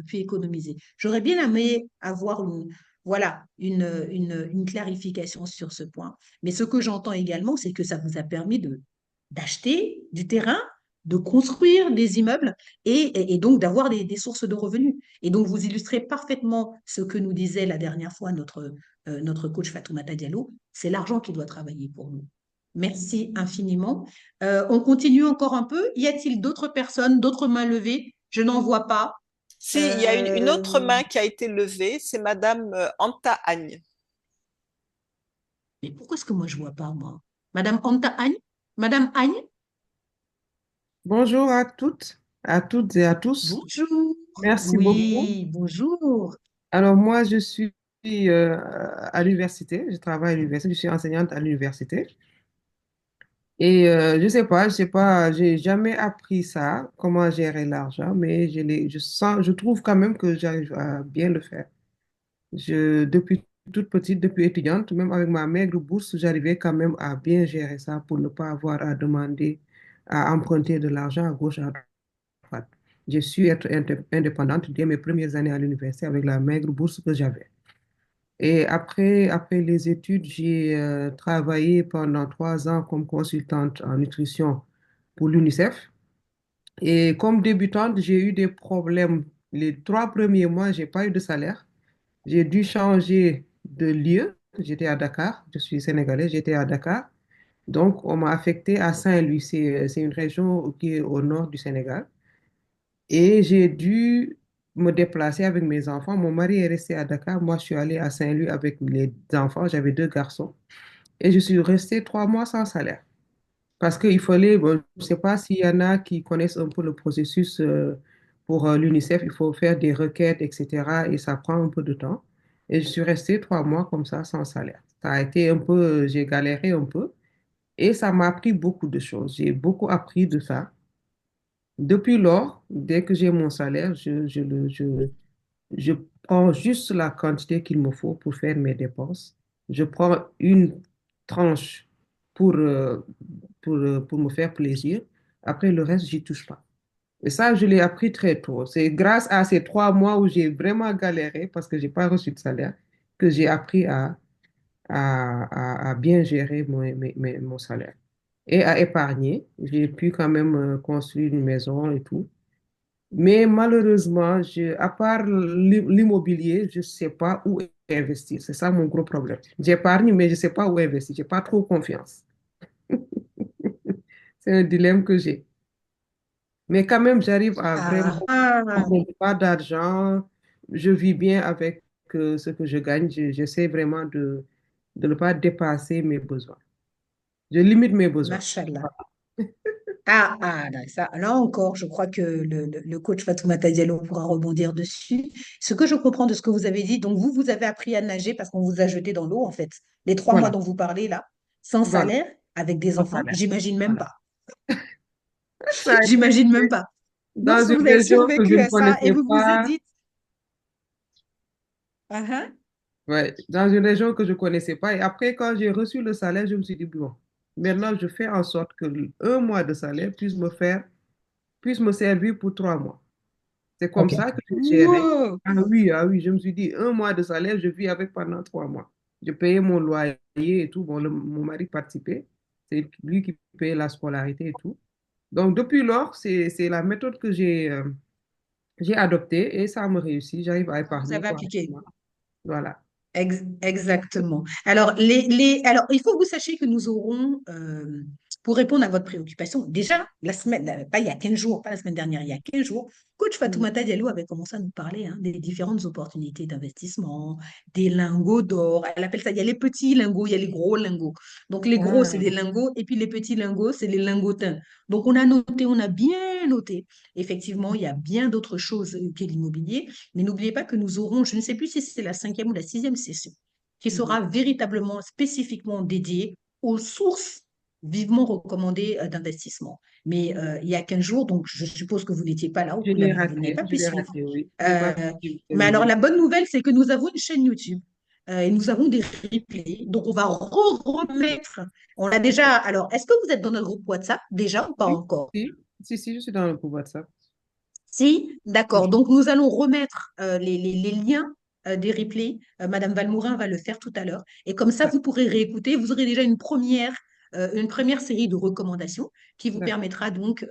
pu économiser. J'aurais bien aimé avoir voilà, une clarification sur ce point. Mais ce que j'entends également, c'est que ça vous a permis d'acheter du terrain, de construire des immeubles et donc d'avoir des sources de revenus. Et donc, vous illustrez parfaitement ce que nous disait la dernière fois notre coach Fatoumata Diallo, c'est l'argent qui doit travailler pour nous. Merci infiniment. On continue encore un peu. Y a-t-il d'autres personnes, d'autres mains levées? Je n'en vois pas.
Si, il y a une autre
Euh,
main qui a été levée, c'est Madame Anta Agne.
mais pourquoi est-ce que moi je ne vois pas, moi? Madame Anta Agne? Madame Agne?
bonjour à toutes et à tous.
Bonjour.
Merci beaucoup.
Oui, bonjour.
Alors moi, je suis à l'université, je travaille à l'université, je suis enseignante à l'université. Et je sais pas, j'ai jamais appris ça, comment gérer l'argent, mais je sens, je trouve quand même que j'arrive à bien le faire. Depuis toute petite, depuis étudiante, même avec ma maigre bourse, j'arrivais quand même à bien gérer ça pour ne pas avoir à demander, à emprunter de l'argent à gauche, à droite. J'ai su être indépendante dès mes premières années à l'université avec la maigre bourse que j'avais. Et après les études, j'ai travaillé pendant 3 ans comme consultante en nutrition pour l'UNICEF. Et comme débutante, j'ai eu des problèmes. Les 3 premiers mois, j'ai pas eu de salaire. J'ai dû changer de lieu. J'étais à Dakar, je suis sénégalais, j'étais à Dakar. Donc, on m'a affecté à Saint-Louis. C'est une région qui est au nord du Sénégal. Et j'ai dû me déplacer avec mes enfants. Mon mari est resté à Dakar. Moi, je suis allée à Saint-Louis avec les enfants. J'avais 2 garçons. Et je suis restée 3 mois sans salaire. Parce qu'il fallait, bon, je ne sais pas s'il y en a qui connaissent un peu le processus pour l'UNICEF. Il faut faire des requêtes, etc. Et ça prend un peu de temps. Et je suis restée 3 mois comme ça sans salaire. Ça a été un peu, j'ai galéré un peu. Et ça m'a appris beaucoup de choses. J'ai beaucoup appris de ça. Depuis lors, dès que j'ai mon salaire, je prends juste la quantité qu'il me faut pour faire mes dépenses. Je prends une tranche pour, euh, pour me faire plaisir. Après, le reste, j'y touche pas. Et ça, je l'ai appris très tôt. C'est grâce à ces 3 mois où j'ai vraiment galéré parce que j'ai pas reçu de salaire que j'ai appris à bien gérer mon salaire et à épargner. J'ai pu quand même construire une maison et tout. Mais malheureusement, à part l'immobilier, je ne sais pas où investir. C'est ça mon gros problème. J'épargne, mais je ne sais pas où investir. Je n'ai pas trop confiance. C'est un dilemme que j'ai. Mais quand même, j'arrive à vraiment
Ah, ah.
avoir pas d'argent. Je vis bien avec ce que je gagne. J'essaie vraiment de ne pas dépasser mes besoins. Je limite mes besoins.
Machallah. Là encore, je crois que le coach Fatoumata Diallo pourra rebondir dessus. Ce que je comprends de ce que vous avez dit, donc vous avez appris à nager parce qu'on vous a jeté dans l'eau, en fait. Les 3 mois
Voilà,
dont vous parlez là, sans
voilà,
salaire, avec des
mon
enfants,
salaire.
j'imagine même
Voilà.
pas.
Ça a
J'imagine même
été
pas. Donc,
dans
vous
une
avez
région que je
survécu
ne
à ça et
connaissais
vous vous êtes
pas.
dit, ah, ah,
Ouais, dans une région que je ne connaissais pas. Et après, quand j'ai reçu le salaire, je me suis dit, bon, maintenant, je fais en sorte que un mois de salaire puisse me servir pour 3 mois. C'est comme
ok.
ça que j'ai géré.
Wow.
Ah oui, je me suis dit, un mois de salaire, je vis avec pendant 3 mois. Je payais mon loyer et tout. Bon, mon mari participait. C'est lui qui payait la scolarité et tout. Donc, depuis lors, c'est la méthode que j'ai adoptée et ça me réussit. J'arrive à
Vous
épargner
avez appliqué.
correctement. Voilà.
Exactement. Alors, il faut que vous sachiez que nous aurons pour répondre à votre préoccupation. Déjà, la semaine, pas il y a 15 jours, pas la semaine dernière, il y a 15 jours, coach Fatoumata Diallo avait commencé à nous parler des différentes opportunités d'investissement, des lingots d'or. Elle appelle ça, il y a les petits lingots, il y a les gros lingots. Donc les gros, c'est des
Ah,
lingots, et puis les petits lingots, c'est les lingotins. Donc on a noté, on a bien noté. Effectivement, il y a bien d'autres choses que l'immobilier, mais n'oubliez pas que nous aurons, je ne sais plus si c'est la 5e ou la 6e session, qui
mhm.
sera véritablement, spécifiquement dédiée aux sources vivement recommandées d'investissement. Mais il y a 15 jours, donc je suppose que vous n'étiez pas là ou que vous n'avez pas
Je
pu
l'ai
suivre.
raté, oui. J'ai pas
Euh,
pu
mais alors,
téléviser.
la bonne nouvelle, c'est que nous avons une chaîne YouTube et nous avons des replays. Donc, on va remettre. On a déjà. Alors, est-ce que vous êtes dans notre groupe WhatsApp déjà ou pas
Oui,
encore?
si, je suis dans le groupe WhatsApp.
Si, d'accord.
Mhm.
Donc, nous allons remettre les liens des replays. Madame Valmourin va le faire tout à l'heure. Et comme ça,
D'ac-
vous pourrez réécouter. Vous aurez déjà une première série de recommandations qui vous
D'accord.
permettra donc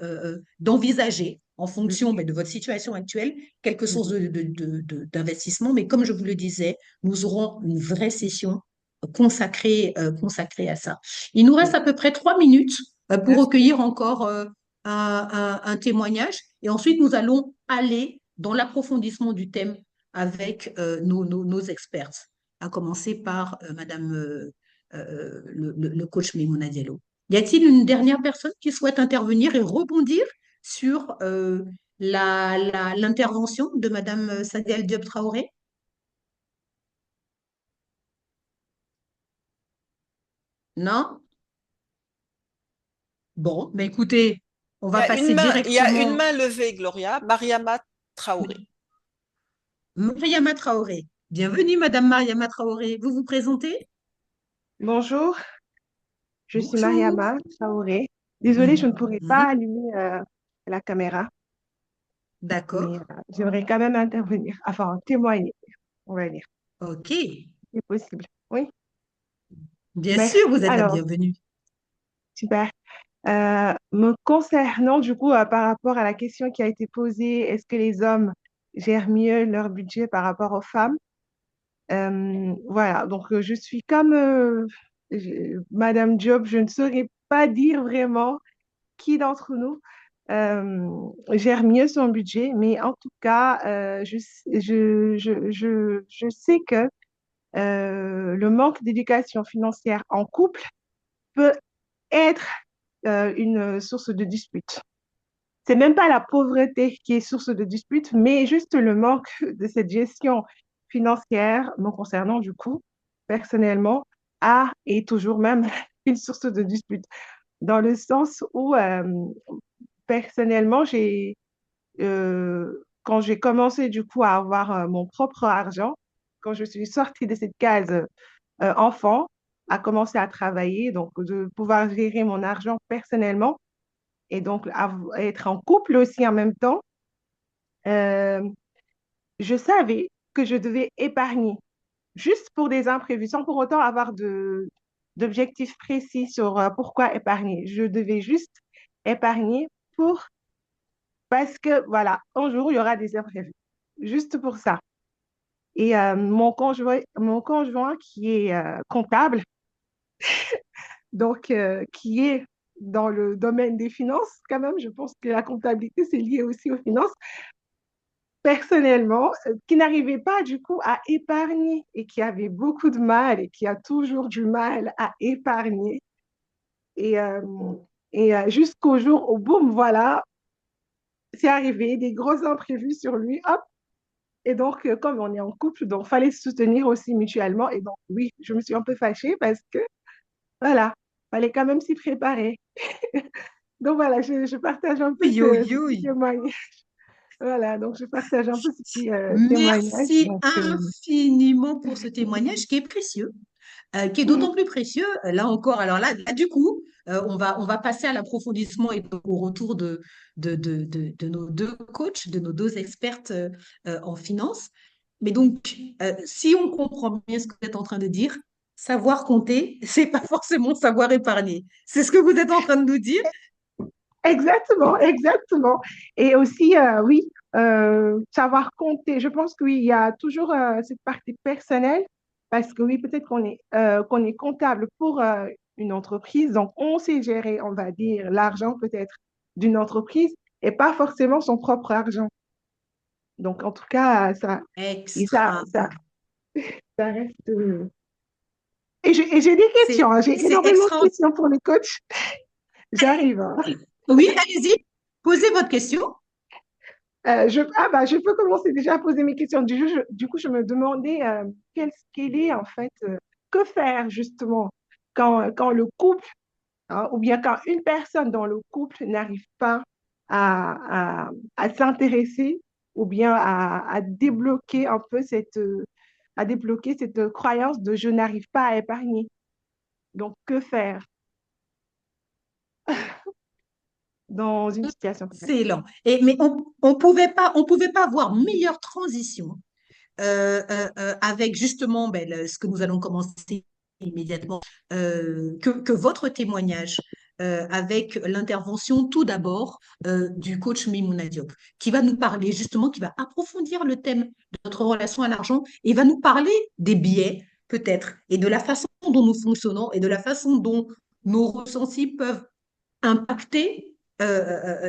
d'envisager, en
Mhm.
fonction de votre situation actuelle, quelques sources
Mhm.
d'investissement. Mais comme je vous le disais, nous aurons une vraie session consacrée à ça. Il nous reste
Bon,
à peu près 3 minutes pour
merci.
recueillir encore un témoignage. Et ensuite, nous allons aller dans l'approfondissement du thème avec nos experts, à commencer par Madame le coach Memouna Diallo. Y a-t-il une dernière personne qui souhaite intervenir et rebondir sur l'intervention de Madame Sadel Diop Traoré? Non? Bon, mais écoutez, on va passer
Il y a une
directement.
main levée, Gloria, Mariama Traoré.
Mariama Traoré. Bienvenue, Madame Mariama Traoré. Vous vous présentez?
Bonjour, je suis
Bonjour.
Mariama Traoré. Désolée, je ne
Mhm.
pourrai pas
Mhm.
allumer la caméra, mais
D'accord.
j'aimerais quand même intervenir, enfin témoigner, on va dire,
OK.
si possible. Oui,
Bien sûr,
merci.
vous êtes la
Alors,
bienvenue.
super. Me concernant, du coup, par rapport à la question qui a été posée, est-ce que les hommes gèrent mieux leur budget par rapport aux femmes? Voilà, donc je suis comme Madame Diop, je ne saurais pas dire vraiment qui d'entre nous gère mieux son budget, mais en tout cas, je sais que le manque d'éducation financière en couple peut être une source de dispute. C'est même pas la pauvreté qui est source de dispute, mais juste le manque de cette gestion financière, me concernant du coup, personnellement, a et toujours même une source de dispute, dans le sens où personnellement, quand j'ai commencé du coup à avoir mon propre argent, quand je suis sortie de cette case enfant, à commencer à travailler, donc de pouvoir gérer mon argent personnellement et donc être en couple aussi en même temps, euh, je savais que je devais épargner juste pour des imprévus, sans pour autant avoir d'objectifs précis sur pourquoi épargner. Je devais juste épargner pour parce que, voilà, un jour, il y aura des imprévus. Juste pour ça. Et mon conjoint qui est comptable, donc qui est dans le domaine des finances, quand même, je pense que la comptabilité, c'est lié aussi aux finances, personnellement, qui n'arrivait pas du coup à épargner et qui avait beaucoup de mal et qui a toujours du mal à épargner. Et, euh, jusqu'au jour où, boum, voilà, c'est arrivé, des gros imprévus sur lui. Hop. Et donc, comme on est en couple, donc fallait se soutenir aussi mutuellement. Et donc, oui, je me suis un peu fâchée parce que, voilà, fallait quand même s'y préparer. Donc, voilà, je partage un peu
Oui, oui,
ce petit
oui.
témoignage. Voilà, donc je partage un peu ce petit témoignage.
Merci
Donc,
infiniment pour ce témoignage qui est précieux, qui est d'autant plus précieux, là encore. Alors là, du coup, on va passer à l'approfondissement et au retour de nos deux coachs, de nos deux expertes en finance. Mais donc, si on comprend bien ce que vous êtes en train de dire, savoir compter, c'est pas forcément savoir épargner. C'est ce que vous êtes en train de nous dire?
exactement, exactement. Et aussi, oui, savoir compter. Je pense que oui, il y a toujours cette partie personnelle parce que oui, peut-être qu'on est comptable pour une entreprise. Donc, on sait gérer, on va dire, l'argent peut-être d'une entreprise et pas forcément son propre argent. Donc, en tout cas, et
Extra.
ça reste. Et j'ai des questions, hein. J'ai
C'est
énormément de
extraordinaire.
questions pour les coachs. J'arrive, hein.
Oui, allez-y. Posez votre question.
Je peux commencer déjà à poser mes questions. Du coup, je me demandais quel est en fait, que faire justement quand le couple, hein, ou bien quand une personne dans le couple n'arrive pas à s'intéresser ou bien à débloquer un peu à débloquer cette croyance de je n'arrive pas à épargner. Donc, que faire dans une situation comme ça?
Excellent. Mais on pouvait pas avoir meilleure transition avec justement ben, ce que nous allons commencer immédiatement, que votre témoignage avec l'intervention tout d'abord du coach Mimouna Diop, qui va nous parler justement, qui va approfondir le thème de notre relation à l'argent et va nous parler des biais peut-être et de la façon dont nous fonctionnons et de la façon dont nos ressentis peuvent impacter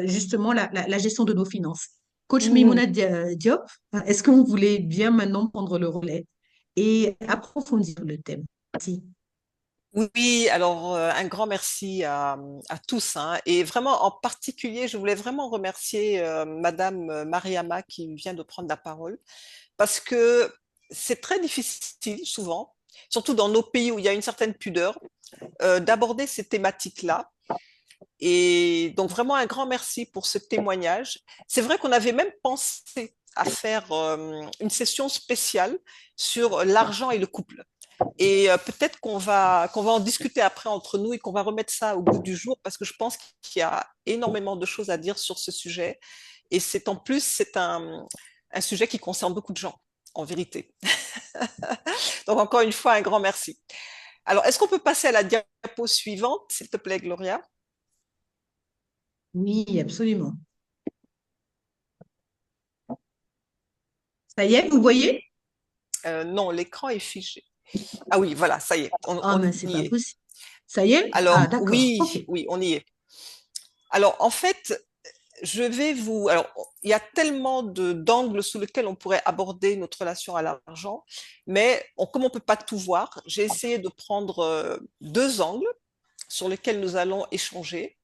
justement la gestion de nos finances. Coach
Mhm.
Mimouna Diop, est-ce que vous voulez bien maintenant prendre le relais et approfondir le thème? Merci.
Oui, alors un grand merci à tous, hein. Et vraiment, en particulier, je voulais vraiment remercier Madame Mariama qui vient de prendre la parole, parce que c'est très difficile souvent, surtout dans nos pays où il y a une certaine pudeur, d'aborder ces thématiques-là. Et donc vraiment un grand merci pour ce témoignage. C'est vrai qu'on avait même pensé à faire une session spéciale sur l'argent et le couple. Et peut-être qu'on va en discuter après entre nous et qu'on va remettre ça au goût du jour parce que je pense qu'il y a énormément de choses à dire sur ce sujet. Et c'est en plus, c'est un sujet qui concerne beaucoup de gens, en vérité. Donc encore une fois, un grand merci. Alors, est-ce qu'on peut passer à la diapo suivante, s'il te plaît, Gloria?
Oui, absolument. Ça y est, vous voyez?
Non, l'écran est figé. Ah oui, voilà, ça y est,
Ah,
on
mais c'est
y
pas
est.
possible. Ça y est? Ah,
Alors,
d'accord. OK.
oui, oui, on y est. Alors, en fait, Alors, il y a tellement d'angles sous lesquels on pourrait aborder notre relation à l'argent, mais comme on peut pas tout voir, j'ai essayé de prendre deux angles sur lesquels nous allons échanger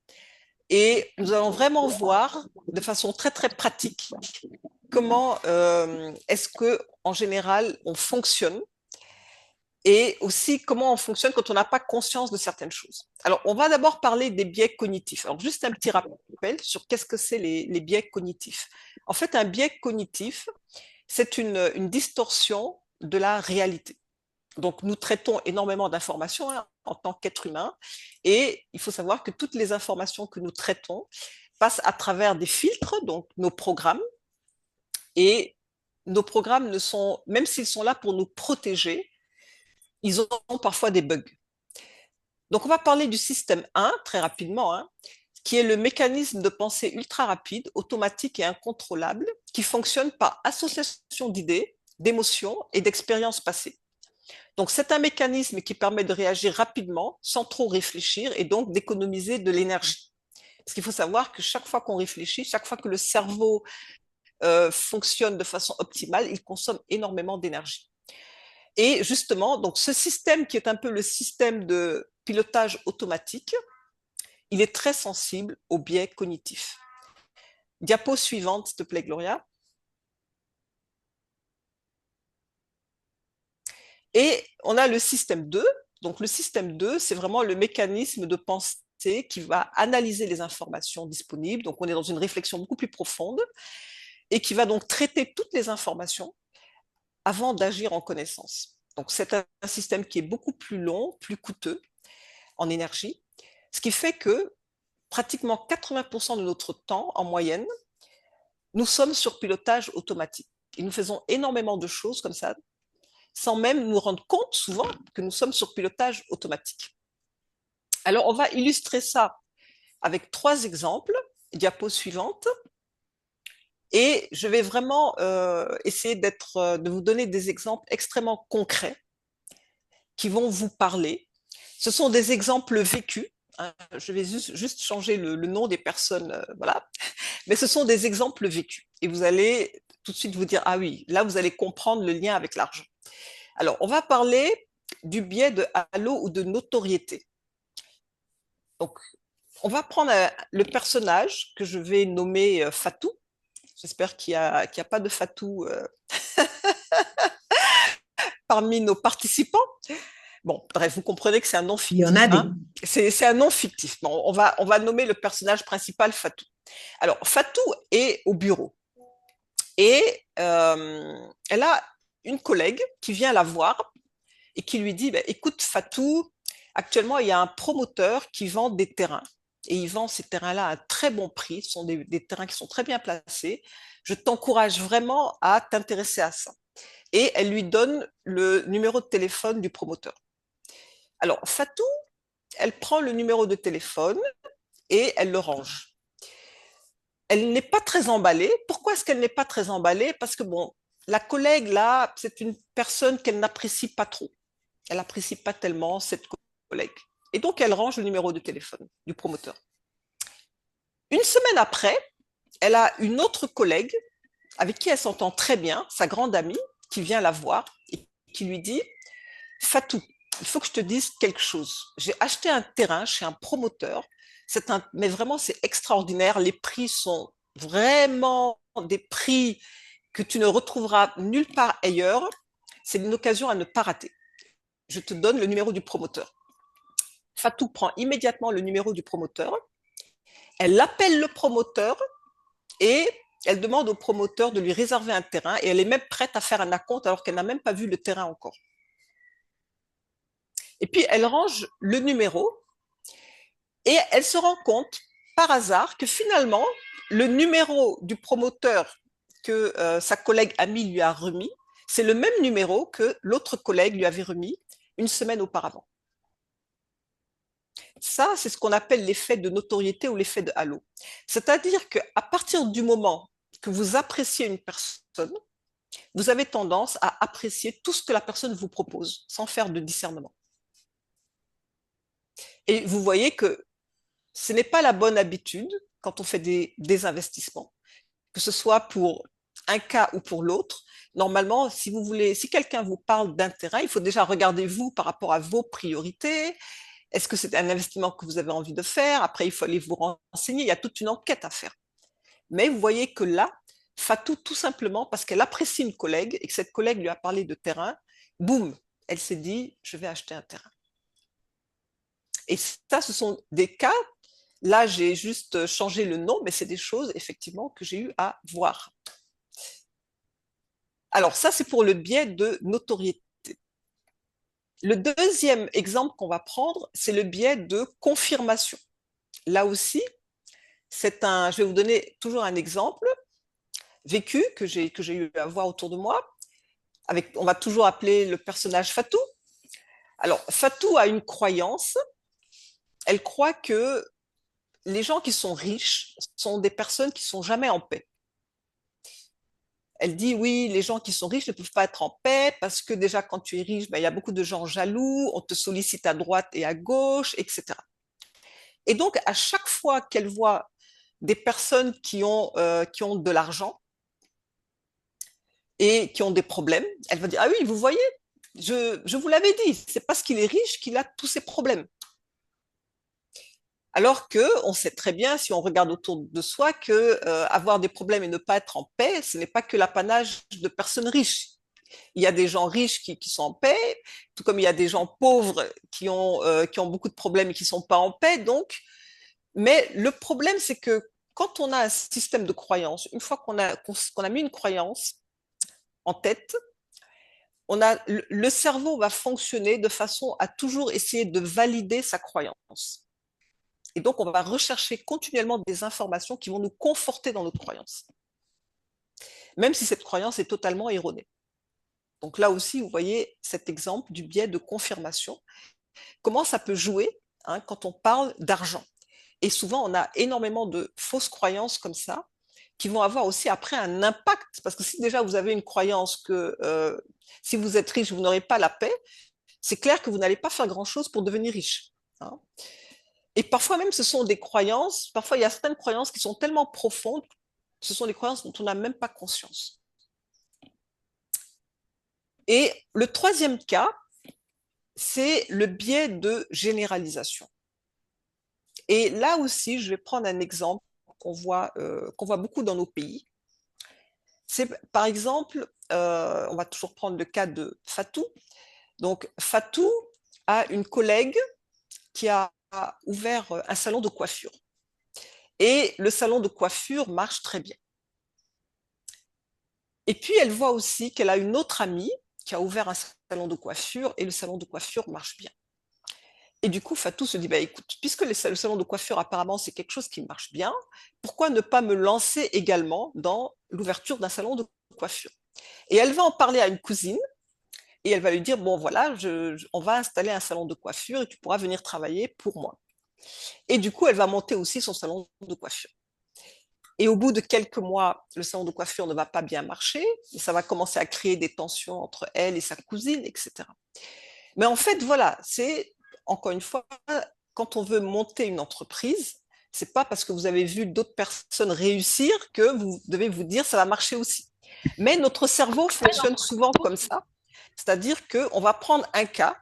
et nous allons vraiment voir de façon très très pratique comment est-ce que en général on fonctionne et aussi comment on fonctionne quand on n'a pas conscience de certaines choses. Alors, on va d'abord parler des biais cognitifs. Alors, juste un petit rappel sur qu'est-ce que c'est les biais cognitifs. En fait, un biais cognitif, c'est une distorsion de la réalité. Donc, nous traitons énormément d'informations hein, en tant qu'être humain et il faut savoir que toutes les informations que nous traitons passent à travers des filtres, donc nos programmes, et nos programmes ne sont, même s'ils sont là pour nous protéger, ils ont parfois des bugs. Donc, on va parler du système 1 très rapidement, hein, qui est le mécanisme de pensée ultra rapide, automatique et incontrôlable, qui fonctionne par association d'idées, d'émotions et d'expériences passées. Donc, c'est un mécanisme qui permet de réagir rapidement, sans trop réfléchir, et donc d'économiser de l'énergie. Parce qu'il faut savoir que chaque fois qu'on réfléchit, chaque fois que le cerveau fonctionne de façon optimale, il consomme énormément d'énergie. Et justement, donc ce système qui est un peu le système de pilotage automatique, il est très sensible aux biais cognitifs. Diapo suivante, s'il te plaît, Gloria. Et on a le système 2. Donc le système 2, c'est vraiment le mécanisme de pensée qui va analyser les informations disponibles. Donc on est dans une réflexion beaucoup plus profonde et qui va donc traiter toutes les informations avant d'agir en connaissance. Donc c'est un système qui est beaucoup plus long, plus coûteux en énergie, ce qui fait que pratiquement 80% de notre temps, en moyenne, nous sommes sur pilotage automatique. Et nous faisons énormément de choses comme ça, sans même nous rendre compte souvent que nous sommes sur pilotage automatique. Alors, on va illustrer ça avec trois exemples. Diapo suivante. Et je vais vraiment essayer de vous donner des exemples extrêmement concrets qui vont vous parler Ce sont des exemples vécus. Hein. Je vais juste changer le nom des personnes, voilà. Mais ce sont des exemples vécus. Et vous allez tout de suite vous dire, ah oui, là, vous allez comprendre le lien avec l'argent. Alors, on va parler du biais de halo ou de notoriété. Donc, on va prendre le personnage que je vais nommer Fatou. J'espère qu'il n'y a pas de Fatou parmi nos participants. Bon, bref, vous comprenez que c'est un nom
Il y
fictif.
en a des.
Hein. C'est un nom fictif. Bon, on va nommer le personnage principal Fatou. Alors, Fatou est au bureau et elle a une collègue qui vient la voir et qui lui dit, bah, écoute Fatou, actuellement il y a un promoteur qui vend des terrains et il vend ces terrains-là à un très bon prix. Ce sont des terrains qui sont très bien placés. Je t'encourage vraiment à t'intéresser à ça. Et elle lui donne le numéro de téléphone du promoteur. Alors, Fatou, elle prend le numéro de téléphone et elle le range. Elle n'est pas très emballée. Pourquoi est-ce qu'elle n'est pas très emballée? Parce que, bon, la collègue, là, c'est une personne qu'elle n'apprécie pas trop. Elle n'apprécie pas tellement cette collègue. Et donc, elle range le numéro de téléphone du promoteur. Une semaine après, elle a une autre collègue avec qui elle s'entend très bien, sa grande amie, qui vient la voir et qui lui dit, Fatou, il faut que je te dise quelque chose. J'ai acheté un terrain chez un promoteur. Mais vraiment, c'est extraordinaire. Les prix sont vraiment des prix que tu ne retrouveras nulle part ailleurs. C'est une occasion à ne pas rater. Je te donne le numéro du promoteur. Fatou prend immédiatement le numéro du promoteur. Elle appelle le promoteur et elle demande au promoteur de lui réserver un terrain et elle est même prête à faire un acompte alors qu'elle n'a même pas vu le terrain encore. Et puis, elle range le numéro et elle se rend compte, par hasard, que finalement, le numéro du promoteur que sa collègue amie lui a remis, c'est le même numéro que l'autre collègue lui avait remis une semaine auparavant. Ça, c'est ce qu'on appelle l'effet de notoriété ou l'effet de halo. C'est-à-dire qu'à partir du moment que vous appréciez une personne, vous avez tendance à apprécier tout ce que la personne vous propose, sans faire de discernement. Et vous voyez que ce n'est pas la bonne habitude quand on fait des investissements, que ce soit pour un cas ou pour l'autre. Normalement, si quelqu'un vous parle d'un terrain, il faut déjà regarder vous par rapport à vos priorités. Est-ce que c'est un investissement que vous avez envie de faire? Après, il faut aller vous renseigner. Il y a toute une enquête à faire. Mais vous voyez que là, Fatou, tout simplement parce qu'elle apprécie une collègue et que cette collègue lui a parlé de terrain, boum, elle s'est dit, je vais acheter un terrain. Et ça, ce sont des cas. Là, j'ai juste changé le nom, mais c'est des choses, effectivement, que j'ai eu à voir. Alors, ça, c'est pour le biais de notoriété. Le deuxième exemple qu'on va prendre, c'est le biais de confirmation. Là aussi, je vais vous donner toujours un exemple vécu que j'ai eu à voir autour de moi. On va toujours appeler le personnage Fatou. Alors, Fatou a une croyance. Elle croit que les gens qui sont riches sont des personnes qui sont jamais en paix. Elle dit oui, les gens qui sont riches ne peuvent pas être en paix parce que déjà quand tu es riche, ben, il y a beaucoup de gens jaloux, on te sollicite à droite et à gauche, etc. Et donc à chaque fois qu'elle voit des personnes qui ont de l'argent et qui ont des problèmes, elle va dire ah oui, vous voyez, je vous l'avais dit, c'est parce qu'il est riche qu'il a tous ces problèmes. Alors qu'on sait très bien, si on regarde autour de soi, que avoir des problèmes et ne pas être en paix, ce n'est pas que l'apanage de personnes riches. Il y a des gens riches qui sont en paix, tout comme il y a des gens pauvres qui ont beaucoup de problèmes et qui ne sont pas en paix. Donc, mais le problème, c'est que quand on a un système de croyance, une fois qu'on a mis une croyance en tête, le cerveau va fonctionner de façon à toujours essayer de valider sa croyance. Et donc, on va rechercher continuellement des informations qui vont nous conforter dans notre croyance, même si cette croyance est totalement erronée. Donc là aussi, vous voyez cet exemple du biais de confirmation. Comment ça peut jouer quand on parle d'argent? Et souvent, on a énormément de fausses croyances comme ça qui vont avoir aussi après un impact. Parce que si déjà vous avez une croyance que si vous êtes riche, vous n'aurez pas la paix, c'est clair que vous n'allez pas faire grand-chose pour devenir riche, hein. Et parfois même, ce sont des croyances, parfois il y a certaines croyances qui sont tellement profondes, ce sont des croyances dont on n'a même pas conscience. Et le troisième cas, c'est le biais de généralisation. Et là aussi, je vais prendre un exemple qu'on voit beaucoup dans nos pays. C'est par exemple, on va toujours prendre le cas de Fatou. Donc Fatou a une collègue qui a ouvert un salon de coiffure. Et le salon de coiffure marche très bien. Et puis elle voit aussi qu'elle a une autre amie qui a ouvert un salon de coiffure et le salon de coiffure marche bien. Et du coup, Fatou se dit, bah, écoute, puisque le salon de coiffure, apparemment, c'est quelque chose qui marche bien, pourquoi ne pas me lancer également dans l'ouverture d'un salon de coiffure? Et elle va en parler à une cousine et elle va lui dire, bon, voilà, on va installer un salon de coiffure et tu pourras venir travailler pour moi. Et du coup, elle va monter aussi son salon de coiffure. Et au bout de quelques mois, le salon de coiffure ne va pas bien marcher et ça va commencer à créer des tensions entre elle et sa cousine, etc. Mais en fait, voilà, c'est encore une fois, quand on veut monter une entreprise, c'est pas parce que vous avez vu d'autres personnes réussir que vous devez vous dire ça va marcher aussi. Mais notre cerveau fonctionne souvent comme ça, c'est-à-dire qu'on va prendre un cas,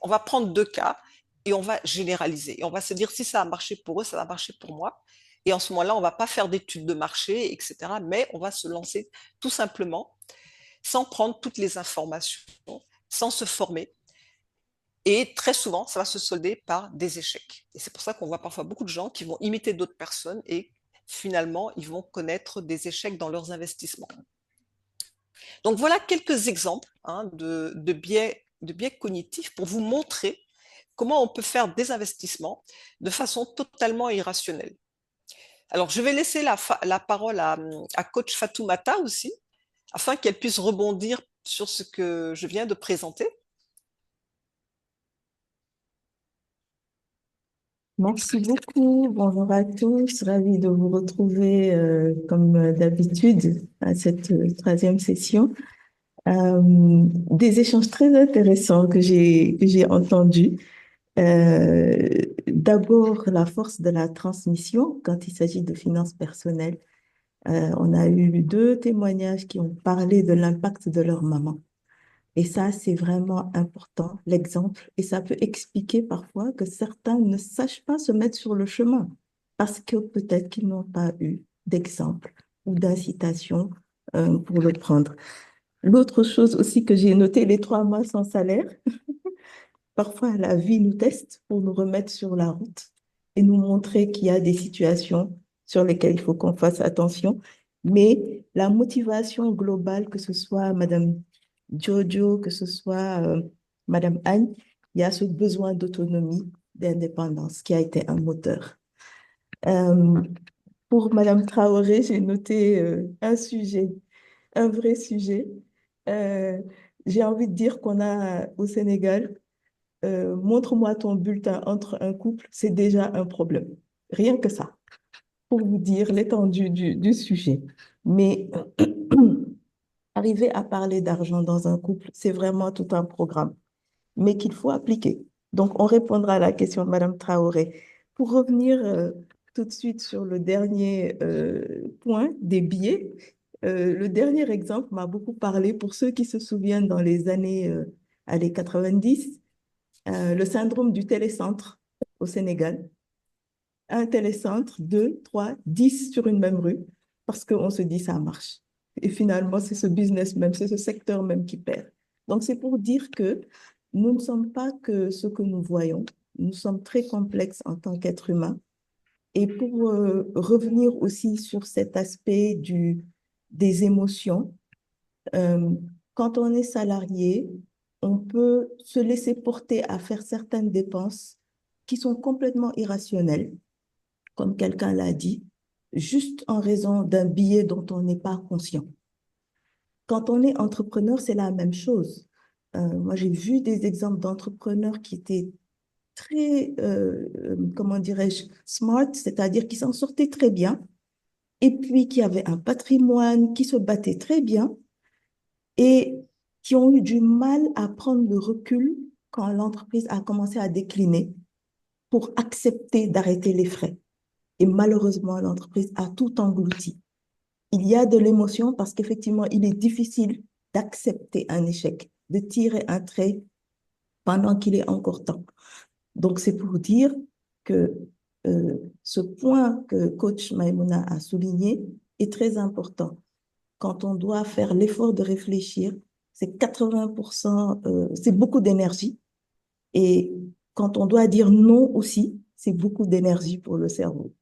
on va prendre deux cas et on va généraliser. Et on va se dire si ça a marché pour eux, ça va marcher pour moi. Et en ce moment-là, on ne va pas faire d'études de marché, etc. Mais on va se lancer tout simplement sans prendre toutes les informations, sans se former. Et très souvent, ça va se solder par des échecs. Et c'est pour ça qu'on voit parfois beaucoup de gens qui vont imiter d'autres personnes et finalement, ils vont connaître des échecs dans leurs investissements. Donc voilà quelques exemples, hein, de biais cognitifs pour vous montrer comment on peut faire des investissements de façon totalement irrationnelle. Alors, je vais laisser la parole à coach Fatoumata aussi, afin qu'elle puisse rebondir sur ce que je viens de présenter.
Merci beaucoup. Bonjour à tous. Ravi de vous retrouver comme d'habitude à cette troisième session. Des échanges très intéressants que j'ai entendus. D'abord, la force de la transmission quand il s'agit de finances personnelles. On a eu deux témoignages qui ont parlé de l'impact de leur maman. Et ça, c'est vraiment important, l'exemple. Et ça peut expliquer parfois que certains ne sachent pas se mettre sur le chemin parce que peut-être qu'ils n'ont pas eu d'exemple ou d'incitation pour le prendre. L'autre chose aussi que j'ai noté, les 3 mois sans salaire. Parfois, la vie nous teste pour nous remettre sur la route et nous montrer qu'il y a des situations sur lesquelles il faut qu'on fasse attention. Mais la motivation globale, que ce soit Madame Jojo, que ce soit Madame Anne, il y a ce besoin d'autonomie, d'indépendance qui a été un moteur. Pour Madame Traoré, j'ai noté un sujet, un vrai sujet. J'ai envie de dire qu'on a au Sénégal, montre-moi ton bulletin entre un couple, c'est déjà un problème. Rien que ça, pour vous dire l'étendue du sujet. Mais arriver à parler d'argent dans un couple, c'est vraiment tout un programme, mais qu'il faut appliquer. Donc, on répondra à la question de Madame Traoré. Pour revenir tout de suite sur le dernier point des billets, le dernier exemple m'a beaucoup parlé pour ceux qui se souviennent dans les années 90, le syndrome du télécentre au Sénégal. Un télécentre, 2, 3, 10 sur une même rue, parce qu'on se dit ça marche. Et finalement, c'est ce business même, c'est ce secteur même qui perd. Donc, c'est pour dire que nous ne sommes pas que ce que nous voyons. Nous sommes très complexes en tant qu'êtres humains. Et pour revenir aussi sur cet aspect des émotions, quand on est salarié, on peut se laisser porter à faire certaines dépenses qui sont complètement irrationnelles, comme quelqu'un l'a dit, juste en raison d'un billet dont on n'est pas conscient. Quand on est entrepreneur, c'est la même chose. Moi, j'ai vu des exemples d'entrepreneurs qui étaient très, comment dirais-je, smart, c'est-à-dire qui s'en sortaient très bien, et puis qui avaient un patrimoine, qui se battaient très bien, et qui ont eu du mal à prendre le recul quand l'entreprise a commencé à décliner pour accepter d'arrêter les frais. Et malheureusement, l'entreprise a tout englouti. Il y a de l'émotion parce qu'effectivement, il est difficile d'accepter un échec, de tirer un trait pendant qu'il est encore temps. Donc, c'est pour dire que ce point que coach Maïmouna a souligné est très important. Quand on doit faire l'effort de réfléchir, c'est 80%, c'est beaucoup d'énergie. Et quand on doit dire non aussi, c'est beaucoup d'énergie pour le cerveau.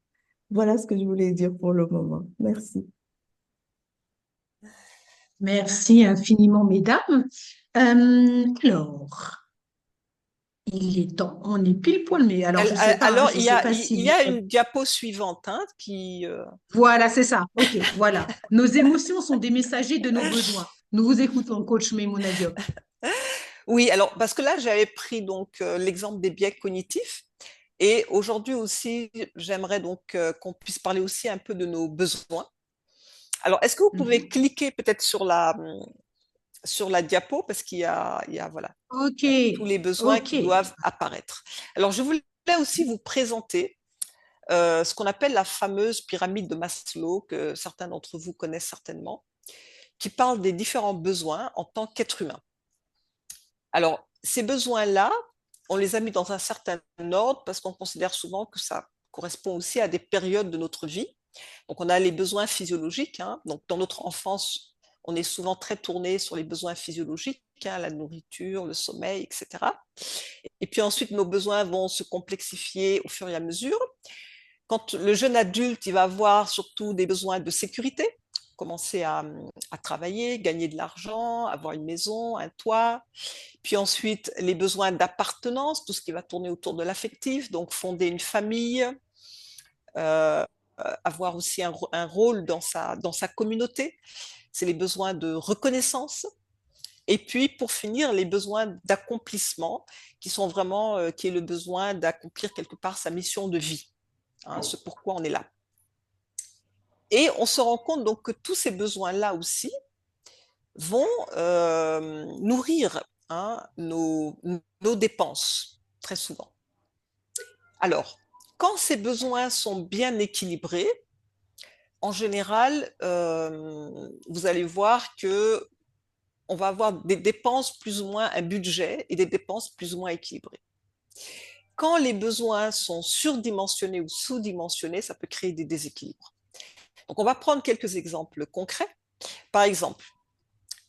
Voilà ce que je voulais dire pour le moment. Merci.
Merci infiniment, mesdames. Alors, il est temps, on est pile poil, mais alors je sais pas,
Alors,
je sais pas
il
si
y a une diapo suivante hein, qui...
Voilà, c'est ça. Ok, voilà. Nos émotions sont des messagers de nos besoins. Nous vous écoutons, coach Maïmouna Diop.
Oui, alors, parce que là, j'avais pris donc l'exemple des biais cognitifs. Et aujourd'hui aussi, j'aimerais donc qu'on puisse parler aussi un peu de nos besoins. Alors, est-ce que vous pouvez cliquer peut-être sur la diapo parce qu'il y a voilà,
Ok,
il y a tous les besoins
ok.
qui doivent apparaître. Alors, je voulais aussi vous présenter ce qu'on appelle la fameuse pyramide de Maslow, que certains d'entre vous connaissent certainement, qui parle des différents besoins en tant qu'être humain. Alors, ces besoins-là, on les a mis dans un certain ordre parce qu'on considère souvent que ça correspond aussi à des périodes de notre vie. Donc, on a les besoins physiologiques. Hein. Donc, dans notre enfance, on est souvent très tourné sur les besoins physiologiques, hein, la nourriture, le sommeil, etc. Et puis ensuite, nos besoins vont se complexifier au fur et à mesure. Quand le jeune adulte, il va avoir surtout des besoins de sécurité, commencer à travailler, gagner de l'argent, avoir une maison, un toit. Puis ensuite, les besoins d'appartenance, tout ce qui va tourner autour de l'affectif, donc fonder une famille, euh, avoir aussi un rôle dans sa communauté. C'est les besoins de reconnaissance. Et puis, pour finir, les besoins d'accomplissement, qui sont vraiment, qui est le besoin d'accomplir quelque part sa mission de vie, hein, ce pourquoi on est là. Et on se rend compte donc que tous ces besoins-là aussi vont nourrir hein, nos dépenses, très souvent. Alors, quand ces besoins sont bien équilibrés, en général, vous allez voir que on va avoir des dépenses plus ou moins, un budget et des dépenses plus ou moins équilibrées. Quand les besoins sont surdimensionnés ou sous-dimensionnés, ça peut créer des déséquilibres. Donc, on va prendre quelques exemples concrets. Par exemple,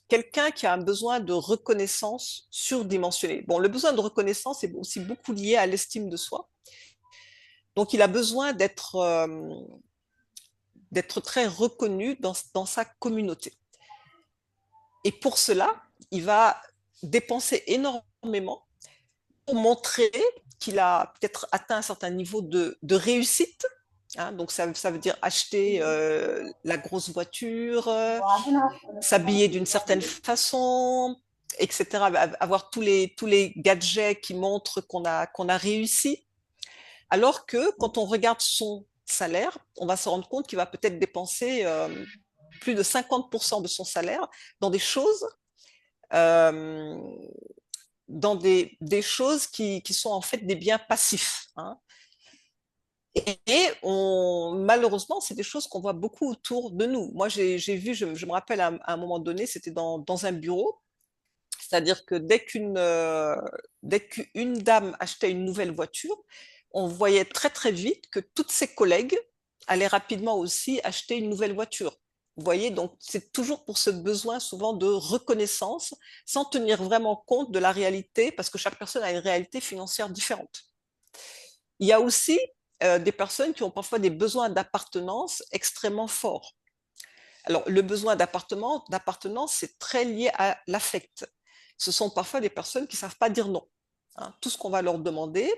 quelqu'un qui a un besoin de reconnaissance surdimensionné. Bon, le besoin de reconnaissance est aussi beaucoup lié à l'estime de soi. Donc, il a besoin d'être très reconnu dans sa communauté. Et pour cela, il va dépenser énormément pour montrer qu'il a peut-être atteint un certain niveau de réussite. Hein, donc, ça veut dire acheter la grosse voiture, s'habiller d'une certaine façon, etc. Avoir tous les gadgets qui montrent qu'on a réussi. Alors que quand on regarde son salaire, on va se rendre compte qu'il va peut-être dépenser plus de 50% de son salaire dans des choses, euh, choses qui sont en fait des biens passifs. Hein. Et malheureusement, c'est des choses qu'on voit beaucoup autour de nous. Moi, j'ai vu, je me rappelle à un moment donné, c'était dans un bureau, c'est-à-dire que dès qu'une dame achetait une nouvelle voiture, on voyait très très vite que toutes ses collègues allaient rapidement aussi acheter une nouvelle voiture. Vous voyez, donc c'est toujours pour ce besoin souvent de reconnaissance, sans tenir vraiment compte de la réalité, parce que chaque personne a une réalité financière différente. Il y a aussi des personnes qui ont parfois des besoins d'appartenance extrêmement forts. Alors, le besoin d'appartenance, c'est très lié à l'affect. Ce sont parfois des personnes qui ne savent pas dire non. Hein. Tout ce qu'on va leur demander,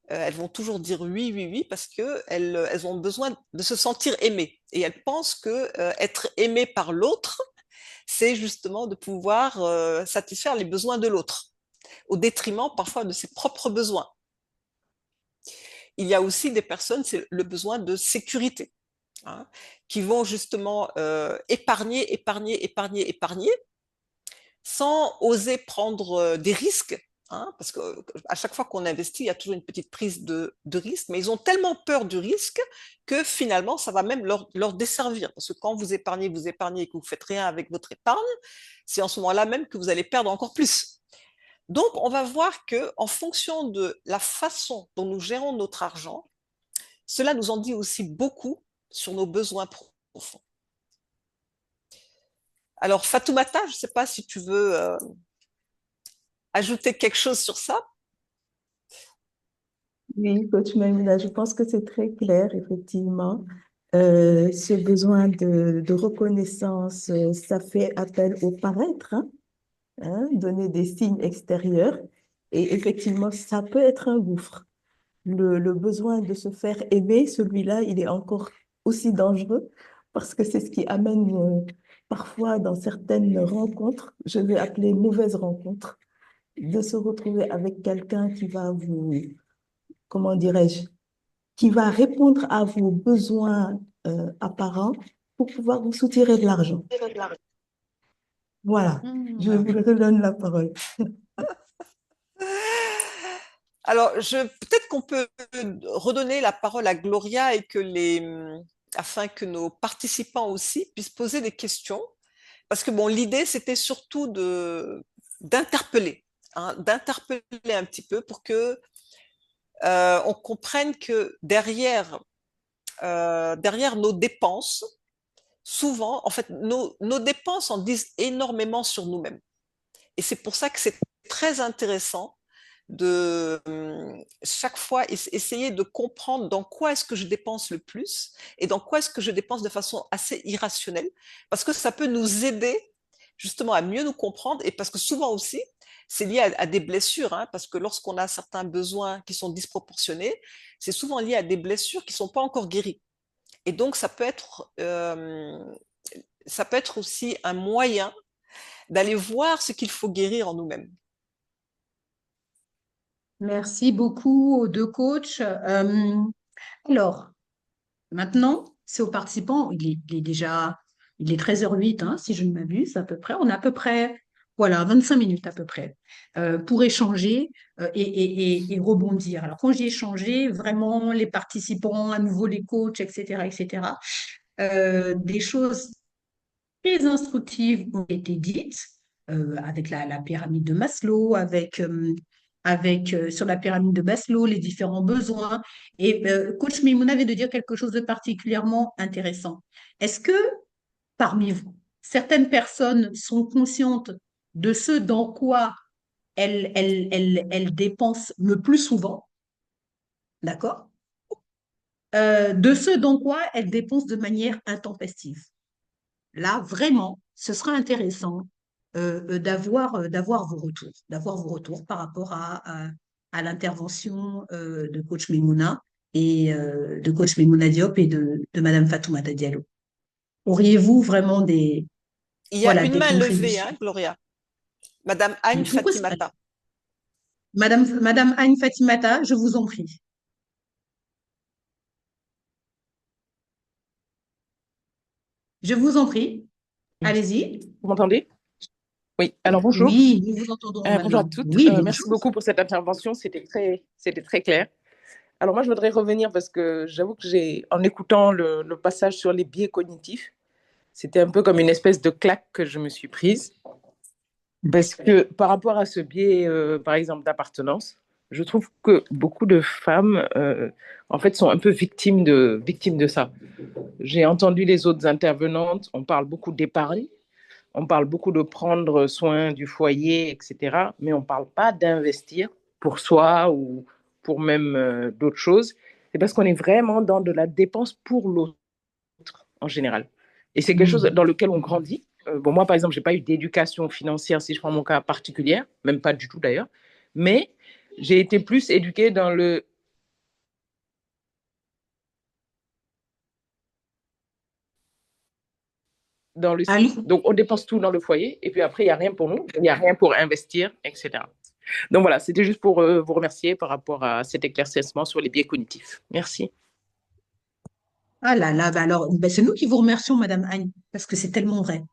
elles vont toujours dire oui, oui, oui, parce qu'elles ont besoin de se sentir aimées. Et elles pensent que être aimée par l'autre, c'est justement de pouvoir satisfaire les besoins de l'autre, au détriment parfois de ses propres besoins. Il y a aussi des personnes, c'est le besoin de sécurité, hein, qui vont justement épargner, sans oser prendre des risques, hein, parce qu'à chaque fois qu'on investit, il y a toujours une petite prise de risque, mais ils ont tellement peur du risque que finalement, ça va même leur desservir. Parce que quand vous épargnez et que vous ne faites rien avec votre épargne, c'est en ce moment-là même que vous allez perdre encore plus. Donc, on va voir que en fonction de la façon dont nous gérons notre argent, cela nous en dit aussi beaucoup sur nos besoins profonds. Alors, Fatoumata, je ne sais pas si tu veux ajouter quelque chose sur ça.
Oui, coach Maïmouna, je pense que c'est très clair, effectivement. Ce besoin de reconnaissance, ça fait appel au paraître, hein, donner des signes extérieurs. Et effectivement, ça peut être un gouffre. Le besoin de se faire aimer, celui-là, il est encore aussi dangereux parce que c'est ce qui amène parfois dans certaines rencontres, je vais appeler mauvaises rencontres, de se retrouver avec quelqu'un qui va vous, comment dirais-je, qui va répondre à vos besoins apparents pour pouvoir vous soutirer de l'argent. Voilà, je vous redonne la parole.
Alors, peut-être qu'on peut redonner la parole à Gloria et afin que nos participants aussi puissent poser des questions. Parce que bon, l'idée, c'était surtout d'interpeller, hein, d'interpeller un petit peu pour que on comprenne que derrière nos dépenses, souvent, en fait, nos dépenses en disent énormément sur nous-mêmes. Et c'est pour ça que c'est très intéressant de chaque fois essayer de comprendre dans quoi est-ce que je dépense le plus et dans quoi est-ce que je dépense de façon assez irrationnelle, parce que ça peut nous aider justement à mieux nous comprendre, et parce que souvent aussi, c'est lié à des blessures, hein, parce que lorsqu'on a certains besoins qui sont disproportionnés, c'est souvent lié à des blessures qui ne sont pas encore guéries. Et donc, ça peut être aussi un moyen d'aller voir ce qu'il faut guérir en nous-mêmes.
Merci beaucoup aux deux coachs. Alors, maintenant, c'est aux participants. Il est 13h08, hein, si je ne m'abuse, à peu près. On a à peu près, voilà, 25 minutes à peu près pour échanger et rebondir. Alors, quand j'ai échangé, vraiment, les participants, à nouveau les coachs, etc., des choses très instructives ont été dites avec la pyramide de Maslow, sur la pyramide de Maslow, les différents besoins. Et coach Mimouna avait de dire quelque chose de particulièrement intéressant. Est-ce que parmi vous, certaines personnes sont conscientes de ce dans quoi elles dépensent le plus souvent, d'accord? De ce dans quoi elles dépensent de manière intempestive? Là, vraiment, ce sera intéressant d'avoir vos retours par rapport à l'intervention de coach Memouna de coach Memouna Diop et de Madame Fatoumata Diallo. Auriez-vous vraiment
Il y a
voilà,
une
des
main levée,
contributions?
hein, Gloria. Madame Anne Fatimata.
Madame Anne Fatimata, je vous en prie. Je vous en prie. Allez-y.
Vous m'entendez? Oui, alors bonjour.
Oui, nous vous entendons
Bonjour à
maintenant.
toutes.
Oui,
Merci
bonjour.
beaucoup pour cette intervention, c'était très clair. Alors moi, je voudrais revenir parce que j'avoue que en écoutant le passage sur les biais cognitifs, c'était un peu comme une espèce de claque que je me suis prise. Parce que par rapport à ce biais, par exemple, d'appartenance, je trouve que beaucoup de femmes, en fait, sont un peu victimes de ça. J'ai entendu les autres intervenantes, on parle beaucoup d'épargne. On parle beaucoup de prendre soin du foyer, etc. Mais on ne parle pas d'investir pour soi ou pour même d'autres choses. C'est parce qu'on est vraiment dans de la dépense pour l'autre en général. Et c'est quelque chose dans lequel on grandit. Bon, moi, par exemple, je n'ai pas eu d'éducation financière, si je prends mon cas particulier, même pas du tout d'ailleurs. Mais j'ai été plus éduquée dans le Donc, on dépense tout dans le foyer et puis après, il n'y a rien pour nous, il n'y a rien pour investir, etc. Donc voilà, c'était juste pour vous remercier par rapport à cet éclaircissement sur les biais cognitifs. Merci.
Ah là là, bah alors, bah c'est nous qui vous remercions, Madame Anne, parce que c'est tellement vrai.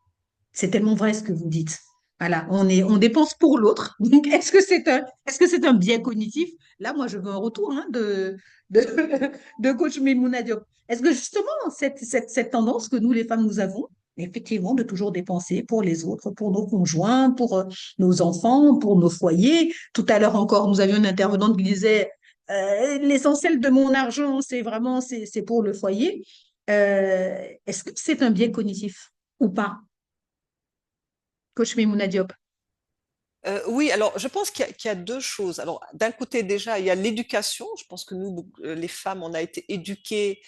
C'est tellement vrai ce que vous dites. Voilà, on dépense pour l'autre. Donc, est-ce que c'est un biais cognitif? Là, moi, je veux un retour hein, de, de coach Memouna Diop. Est-ce que justement, cette tendance que nous, les femmes, nous avons, effectivement, de toujours dépenser pour les autres, pour nos conjoints, pour nos enfants, pour nos foyers. Tout à l'heure encore, nous avions une intervenante qui disait, l'essentiel de mon argent, c'est pour le foyer. Est-ce que c'est un biais cognitif ou pas, coach Memouna Diop?
Oui, alors je pense qu'il y a deux choses. Alors d'un côté déjà, il y a l'éducation. Je pense que nous, les femmes, on a été éduquées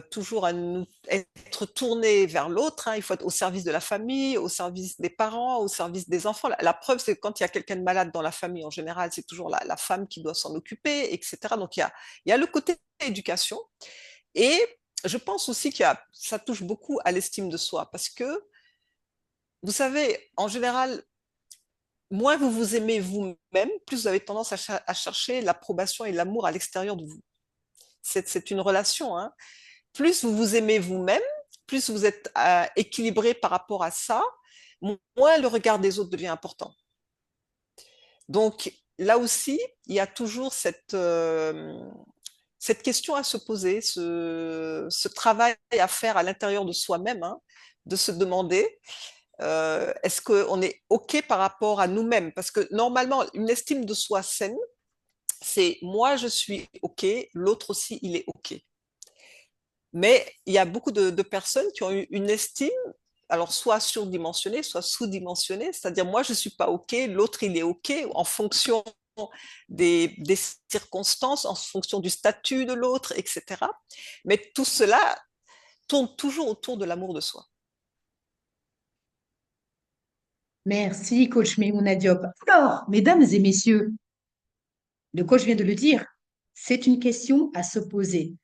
toujours à nous être tournées vers l'autre, hein. Il faut être au service de la famille, au service des parents, au service des enfants. La preuve, c'est que quand il y a quelqu'un de malade dans la famille, en général, c'est toujours la femme qui doit s'en occuper, etc. Donc il y a le côté éducation. Et je pense aussi ça touche beaucoup à l'estime de soi parce que, vous savez, en général, moins vous vous aimez vous-même, plus vous avez tendance à chercher l'approbation et l'amour à l'extérieur de vous. C'est une relation, hein. Plus vous vous aimez vous-même, plus vous êtes équilibré par rapport à ça, moins le regard des autres devient important. Donc là aussi, il y a toujours cette question à se poser, ce travail à faire à l'intérieur de soi-même, hein, de se demander est-ce qu'on est OK par rapport à nous-mêmes? Parce que normalement, une estime de soi saine, c'est moi je suis OK, l'autre aussi il est OK. Mais il y a beaucoup de personnes qui ont eu une estime, alors soit surdimensionnée, soit sous-dimensionnée, c'est-à-dire moi je ne suis pas OK, l'autre il est OK en fonction des circonstances, en fonction du statut de l'autre, etc. Mais tout cela tourne toujours autour de l'amour de soi.
Merci, coach Memouna Diop. Alors, mesdames et messieurs, le coach vient de le dire, c'est une question à se poser.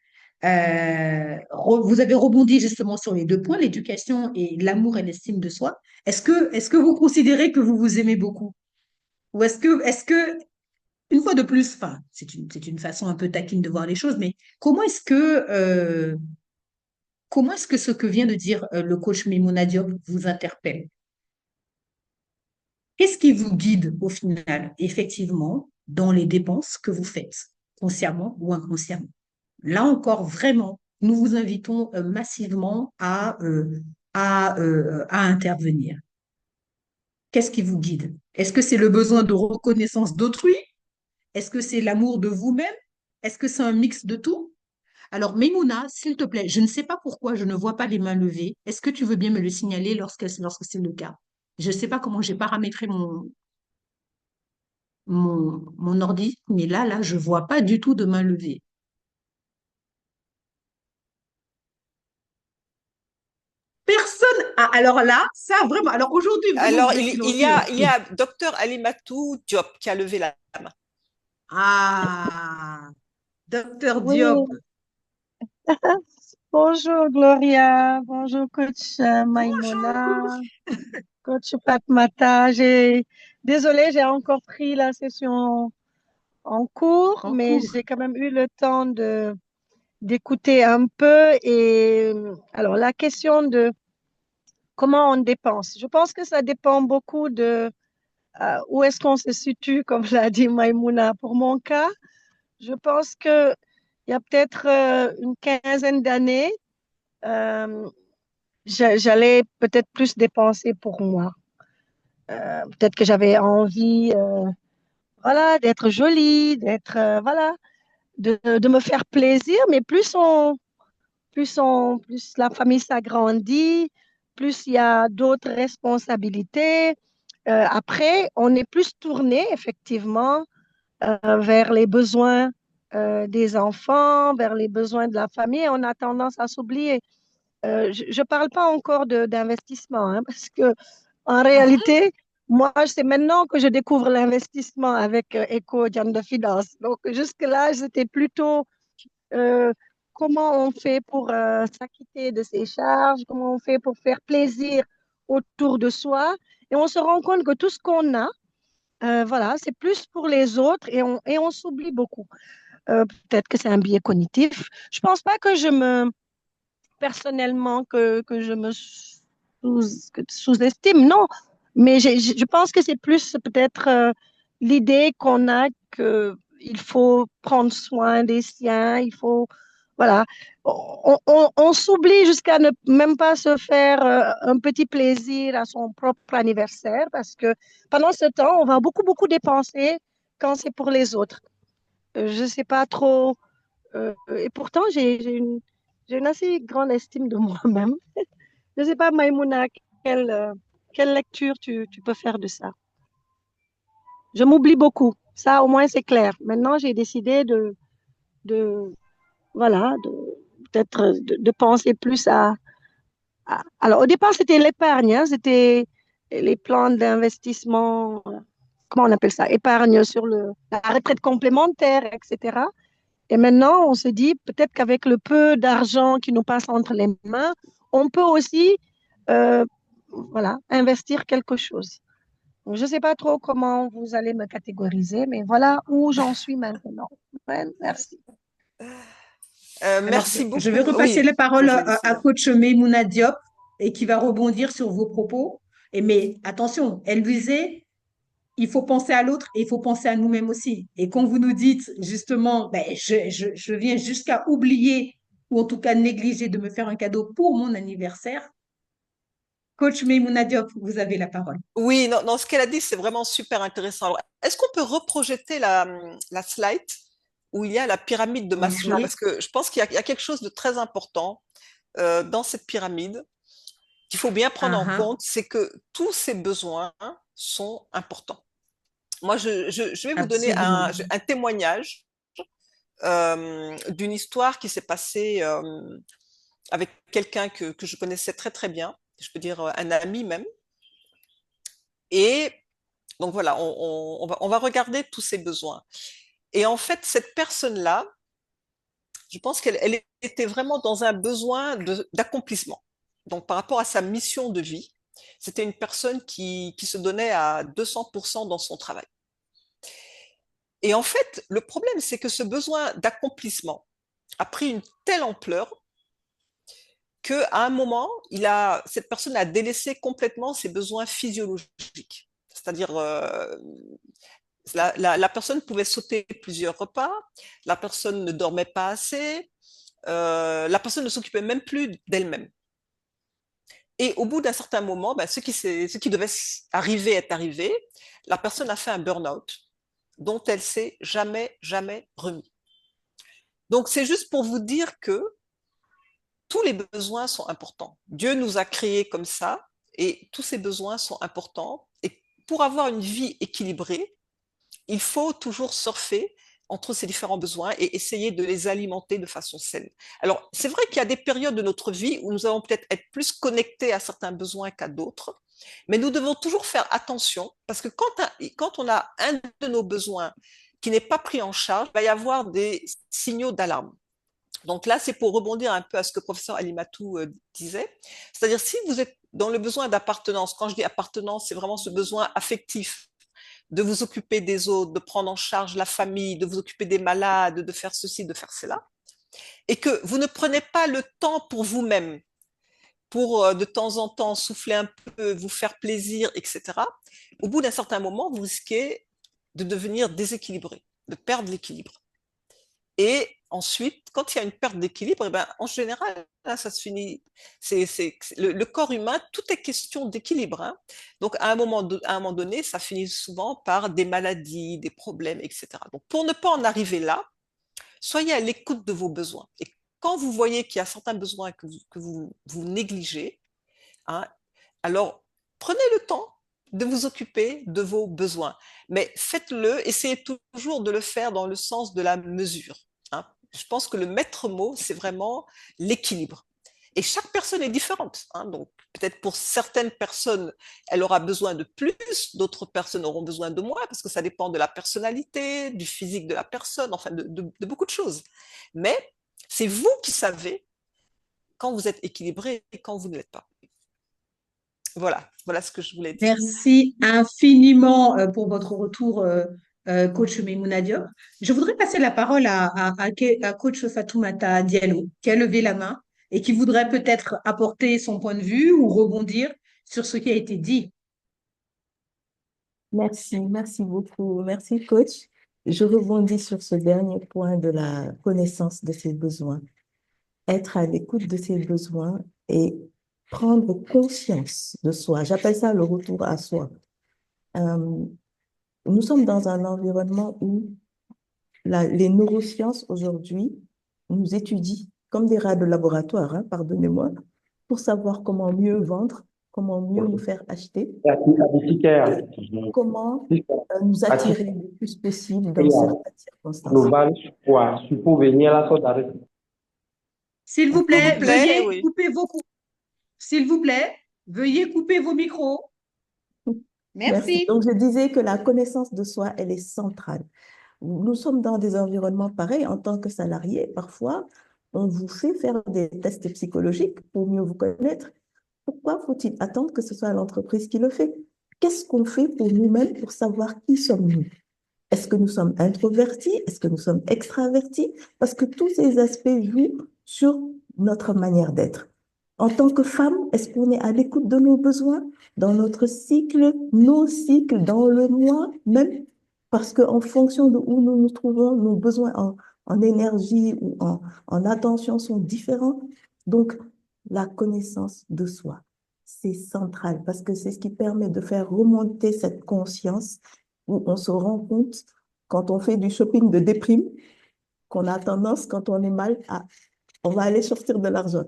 Vous avez rebondi justement sur les deux points, l'éducation et l'amour et l'estime de soi. Est-ce que vous considérez que vous vous aimez beaucoup? Ou est-ce que, une fois de plus, enfin, c'est une façon un peu taquine de voir les choses, mais comment est-ce que ce que vient de dire le coach Memouna Diop vous interpelle? Qu'est-ce qui vous guide au final, effectivement, dans les dépenses que vous faites, consciemment ou inconsciemment? Là encore, vraiment, nous vous invitons massivement à intervenir. Qu'est-ce qui vous guide? Est-ce que c'est le besoin de reconnaissance d'autrui? Est-ce que c'est l'amour de vous-même? Est-ce que c'est un mix de tout? Alors, Memouna, s'il te plaît, je ne sais pas pourquoi je ne vois pas les mains levées. Est-ce que tu veux bien me le signaler lorsque c'est le cas? Je ne sais pas comment j'ai paramétré mon ordi, mais là, je vois pas du tout de main levée. Personne. Alors là, ça vraiment. Alors aujourd'hui, vraiment,
Alors,
vous êtes
il
silencieux.
y a docteur Alimatou Diop qui a levé la main.
Ah, docteur Diop.
Oui, bonjour Gloria, bonjour coach
Bonjour,
Maïmona, coach Fatmata. Désolée, j'ai encore pris la session en cours,
en
mais
cours.
j'ai quand même eu le temps d'écouter un peu. Et alors, la question de comment on dépense, je pense que ça dépend beaucoup de où est-ce qu'on se situe, comme l'a dit Maïmouna. Pour mon cas, je pense que il y a peut-être une quinzaine d'années, euh, j'allais peut-être plus dépenser pour moi. Peut-être que j'avais envie, voilà, d'être jolie, voilà, de me faire plaisir, mais plus la famille s'agrandit, plus il y a d'autres responsabilités. Après, on est plus tourné, effectivement, vers les besoins des enfants, vers les besoins de la famille. On a tendance à s'oublier. Je ne parle pas encore d'investissement, hein, parce que en
Ah bon?
réalité, moi, c'est maintenant que je découvre l'investissement avec Eco Diane de Finance. Donc, jusque-là, c'était plutôt euh, comment on fait pour s'acquitter de ses charges, comment on fait pour faire plaisir autour de soi. Et on se rend compte que tout ce qu'on a, voilà, c'est plus pour les autres et on s'oublie beaucoup. Peut-être que c'est un biais cognitif. Je pense pas que personnellement, que je me sous-estime. Non, Mais je pense que c'est plus peut-être l'idée qu'on a qu'il faut prendre soin des siens, il faut, voilà, on s'oublie jusqu'à ne même pas se faire un petit plaisir à son propre anniversaire parce que pendant ce temps, on va beaucoup, beaucoup dépenser quand c'est pour les autres. Je ne sais pas trop, et pourtant j'ai une assez grande estime de moi-même. Je ne sais pas, Maïmouna, quelle lecture tu peux faire de ça? Je m'oublie beaucoup. Ça, au moins, c'est clair. Maintenant, j'ai décidé de, voilà, peut-être de penser plus alors, au départ, c'était l'épargne, hein, c'était les plans d'investissement, comment on appelle ça? Épargne sur la retraite complémentaire, etc. Et maintenant, on se dit peut-être qu'avec le peu d'argent qui nous passe entre les mains, on peut aussi, euh, voilà, investir quelque chose. Donc, je ne sais pas trop comment vous allez me catégoriser, mais voilà où j'en suis maintenant. Ouais, merci.
Alors,
Merci
je vais
beaucoup.
repasser
Oui,
la parole à
Céline.
coach Meimouna Diop et qui va rebondir sur vos propos. Mais attention, elle disait, il faut penser à l'autre et il faut penser à nous-mêmes aussi. Et quand vous nous dites justement, ben, je viens jusqu'à oublier ou en tout cas négliger de me faire un cadeau pour mon anniversaire, coach Meimouna Diop, vous avez la parole.
Oui, non, non, ce qu'elle a dit, c'est vraiment super intéressant. Alors, est-ce qu'on peut reprojeter la slide où il y a la pyramide de Maslow?
Oui.
Parce que je pense qu'il y a quelque chose de très important dans cette pyramide qu'il faut bien prendre en
Ah,
compte, c'est que tous ces besoins sont importants. Moi, je vais vous donner
absolument.
un témoignage d'une histoire qui s'est passée avec quelqu'un que je connaissais très très bien, je peux dire un ami même. Et donc voilà, on va regarder tous ces besoins. Et en fait, cette personne-là, je pense qu'elle était vraiment dans un besoin d'accomplissement. Donc par rapport à sa mission de vie, c'était une personne qui se donnait à 200% dans son travail. Et en fait, le problème, c'est que ce besoin d'accomplissement a pris une telle ampleur qu'à un moment, cette personne a délaissé complètement ses besoins physiologiques. C'est-à-dire, la personne pouvait sauter plusieurs repas, la personne ne dormait pas assez, la personne ne s'occupait même plus d'elle-même. Et au bout d'un certain moment, ben, ce qui devait arriver est arrivé. La personne a fait un burn-out dont elle s'est jamais, jamais remis. Donc, c'est juste pour vous dire que tous les besoins sont importants. Dieu nous a créés comme ça et tous ces besoins sont importants. Et pour avoir une vie équilibrée, il faut toujours surfer entre ces différents besoins et essayer de les alimenter de façon saine. Alors, c'est vrai qu'il y a des périodes de notre vie où nous allons peut-être être plus connectés à certains besoins qu'à d'autres, mais nous devons toujours faire attention parce que quand on a un de nos besoins qui n'est pas pris en charge, il va y avoir des signaux d'alarme. Donc là, c'est pour rebondir un peu à ce que le professeur Alimatou disait. C'est-à-dire, si vous êtes dans le besoin d'appartenance, quand je dis appartenance, c'est vraiment ce besoin affectif de vous occuper des autres, de prendre en charge la famille, de vous occuper des malades, de faire ceci, de faire cela, et que vous ne prenez pas le temps pour vous-même, pour de temps en temps souffler un peu, vous faire plaisir, etc., au bout d'un certain moment, vous risquez de devenir déséquilibré, de perdre l'équilibre. Et ensuite, quand il y a une perte d'équilibre, eh ben, en général, là, ça se finit. Le corps humain, tout est question d'équilibre. Hein. Donc, à un moment donné, ça finit souvent par des maladies, des problèmes, etc. Donc, pour ne pas en arriver là, soyez à l'écoute de vos besoins. Et quand vous voyez qu'il y a certains besoins vous négligez, hein, alors prenez le temps de vous occuper de vos besoins. Mais faites-le, essayez toujours de le faire dans le sens de la mesure. Hein. Je pense que le maître mot, c'est vraiment l'équilibre. Et chaque personne est différente. Hein. Donc, peut-être pour certaines personnes, elle aura besoin de plus, d'autres personnes auront besoin de moins, parce que ça dépend de la personnalité, du physique de la personne, enfin de beaucoup de choses. Mais c'est vous qui savez quand vous êtes équilibré et quand vous ne l'êtes pas. Voilà, voilà ce que je voulais dire.
Merci infiniment pour votre retour, coach Meimouna Diop. Je voudrais passer la parole à coach Fatoumata Diallo, qui a levé la main et qui voudrait peut-être apporter son point de vue ou rebondir sur ce qui a été dit.
Merci beaucoup. Merci, coach. Je rebondis sur ce dernier point de la connaissance de ses besoins. Être à l'écoute de ses besoins et prendre conscience de soi. J'appelle ça le retour à soi. Euh, nous sommes dans un environnement où les neurosciences aujourd'hui nous étudient comme des rats de laboratoire, hein, pardonnez-moi, pour savoir comment mieux vendre, comment mieux nous faire acheter, et comment nous attirer le plus possible dans certaines circonstances.
S'il vous plaît, veuillez
oui.
couper vos S'il vous plaît, veuillez couper vos micros. Merci.
Donc, je disais que la connaissance de soi, elle est centrale. Nous sommes dans des environnements pareils. En tant que salarié, parfois, on vous fait faire des tests psychologiques pour mieux vous connaître. Pourquoi faut-il attendre que ce soit l'entreprise qui le fait? Qu'est-ce qu'on fait pour nous-mêmes pour savoir qui sommes-nous? Est-ce que nous sommes introvertis? Est-ce que nous sommes extravertis? Parce que tous ces aspects jouent sur notre manière d'être. En tant que femme, est-ce qu'on est à l'écoute de nos besoins dans notre cycle, nos cycles, dans le mois même? Parce qu'en fonction de où nous nous trouvons, nos besoins en énergie ou en attention sont différents. Donc, la connaissance de soi, c'est central parce que c'est ce qui permet de faire remonter cette conscience où on se rend compte, quand on fait du shopping de déprime, qu'on a tendance, quand on est mal, on va aller sortir de l'argent.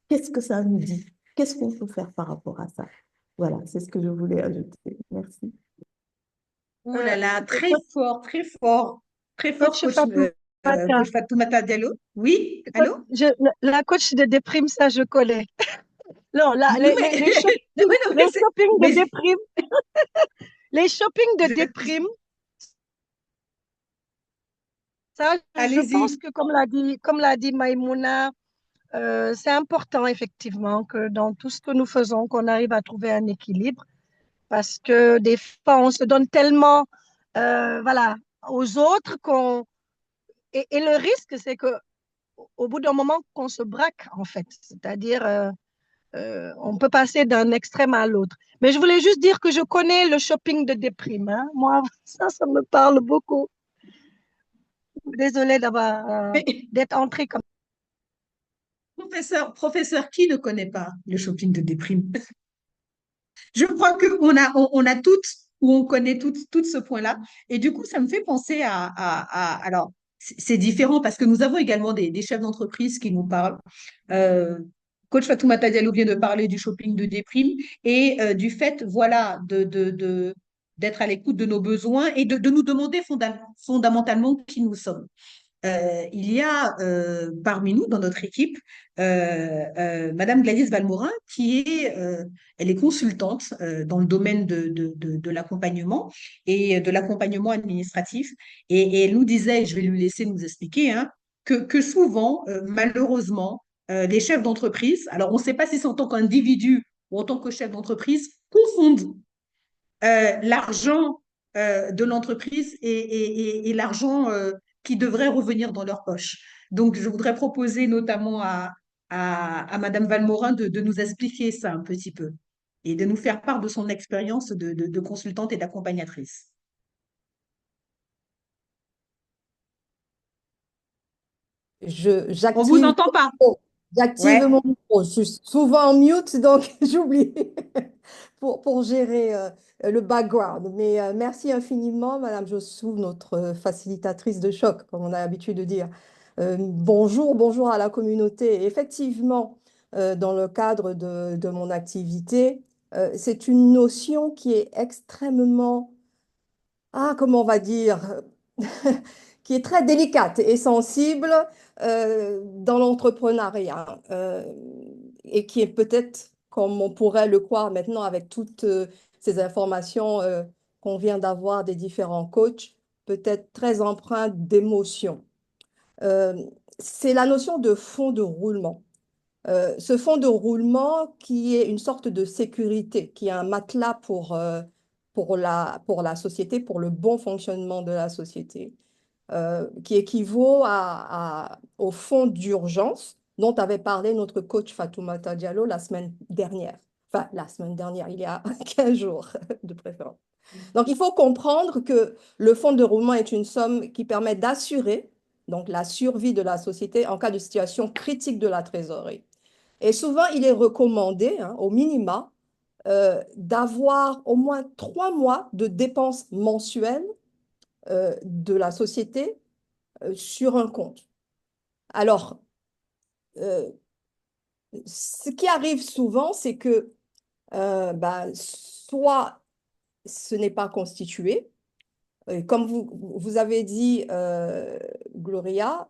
Qu'est-ce que ça nous dit? Qu'est-ce qu'on peut faire par rapport à ça? Voilà, c'est ce que je voulais ajouter. Merci.
Oh là là, très fort, très fort, très fort,
Coach
coach,
Fatoumata.
coach Fatoumata Diallo. Oui, allô?
La coach de déprime, ça, je connais. Non, là,
Oui, mais-
les shopping de déprime. Les shopping de
Je-
déprime, ça, je
Allez-y.
pense que comme l'a dit Maïmouna, c'est important effectivement que dans tout ce que nous faisons, qu'on arrive à trouver un équilibre parce que des fois, on se donne tellement voilà, aux autres et le risque, c'est que au bout d'un moment, qu'on se braque en fait. C'est-à-dire, on peut passer d'un extrême à l'autre. Mais je voulais juste dire que je connais le shopping de déprime. Hein. Moi, ça me parle beaucoup. Désolée d'être entrée comme
Professeur, qui ne connaît pas le shopping de déprime? Je crois on a toutes, ou on connaît toutes ce point-là. Et du coup, ça me fait penser alors, c'est différent parce que nous avons également des chefs d'entreprise qui nous parlent. Euh, Coach Fatoumata Diallo vient de parler du shopping de déprime et du fait, voilà, d'être à l'écoute de nos besoins et de nous demander fondamentalement qui nous sommes. Il y a parmi nous, dans notre équipe, Madame Gladys Valmorin, elle est consultante dans le domaine de l'accompagnement et de l'accompagnement administratif. Et elle nous disait, et je vais lui laisser nous expliquer, hein, que souvent, malheureusement, les chefs d'entreprise, alors on ne sait pas si c'est en tant qu'individu ou en tant que chef d'entreprise, confondent l'argent de l'entreprise et l'argent qui devrait revenir dans leur poche. Donc, je voudrais proposer notamment à Madame Valmorin de nous expliquer ça un petit peu et de nous faire part de son expérience de consultante et d'accompagnatrice. On vous
J'active
entend pas.
j'active
Ouais.
mon micro. Je suis souvent en mute, donc j'oublie pour gérer le background. Mais merci infiniment, Madame Jossou, notre facilitatrice de choc, comme on a l'habitude de dire. Bonjour à la communauté. Effectivement, dans le cadre de mon activité, c'est une notion qui est extrêmement, comment on va dire, qui est très délicate et sensible dans l'entrepreneuriat et qui est peut-être, comme on pourrait le croire maintenant avec toutes ces informations qu'on vient d'avoir des différents coachs, peut-être très empreinte d'émotion. Euh, c'est la notion de fond de roulement. Ce fond de roulement qui est une sorte de sécurité, qui est un matelas pour la société, pour le bon fonctionnement de la société, qui équivaut au fonds d'urgence dont avait parlé notre coach Fatoumata Diallo la semaine dernière. Enfin, la semaine dernière, il y a 15 jours de préférence. Donc, il faut comprendre que le fonds de roulement est une somme qui permet d'assurer donc la survie de la société en cas de situation critique de la trésorerie. Et souvent, il est recommandé, au minima, d'avoir au moins 3 mois de dépenses mensuelles de la société sur un compte. Alors, ce qui arrive souvent, c'est que soit ce n'est pas constitué, comme vous avez dit, Gloria,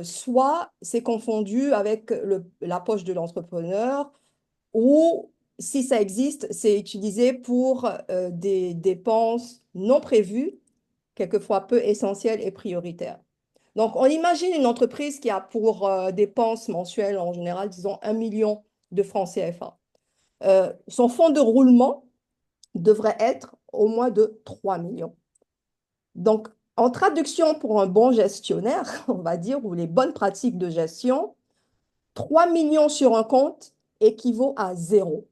soit c'est confondu avec la poche de l'entrepreneur, ou si ça existe, c'est utilisé pour des dépenses non prévues, quelquefois peu essentielles et prioritaires. Donc, on imagine une entreprise qui a pour dépenses mensuelles, en général, disons 1 million de francs CFA. Son fonds de roulement devrait être au moins de 3 millions. Donc, en traduction pour un bon gestionnaire, on va dire, ou les bonnes pratiques de gestion, 3 millions sur un compte équivaut à 0.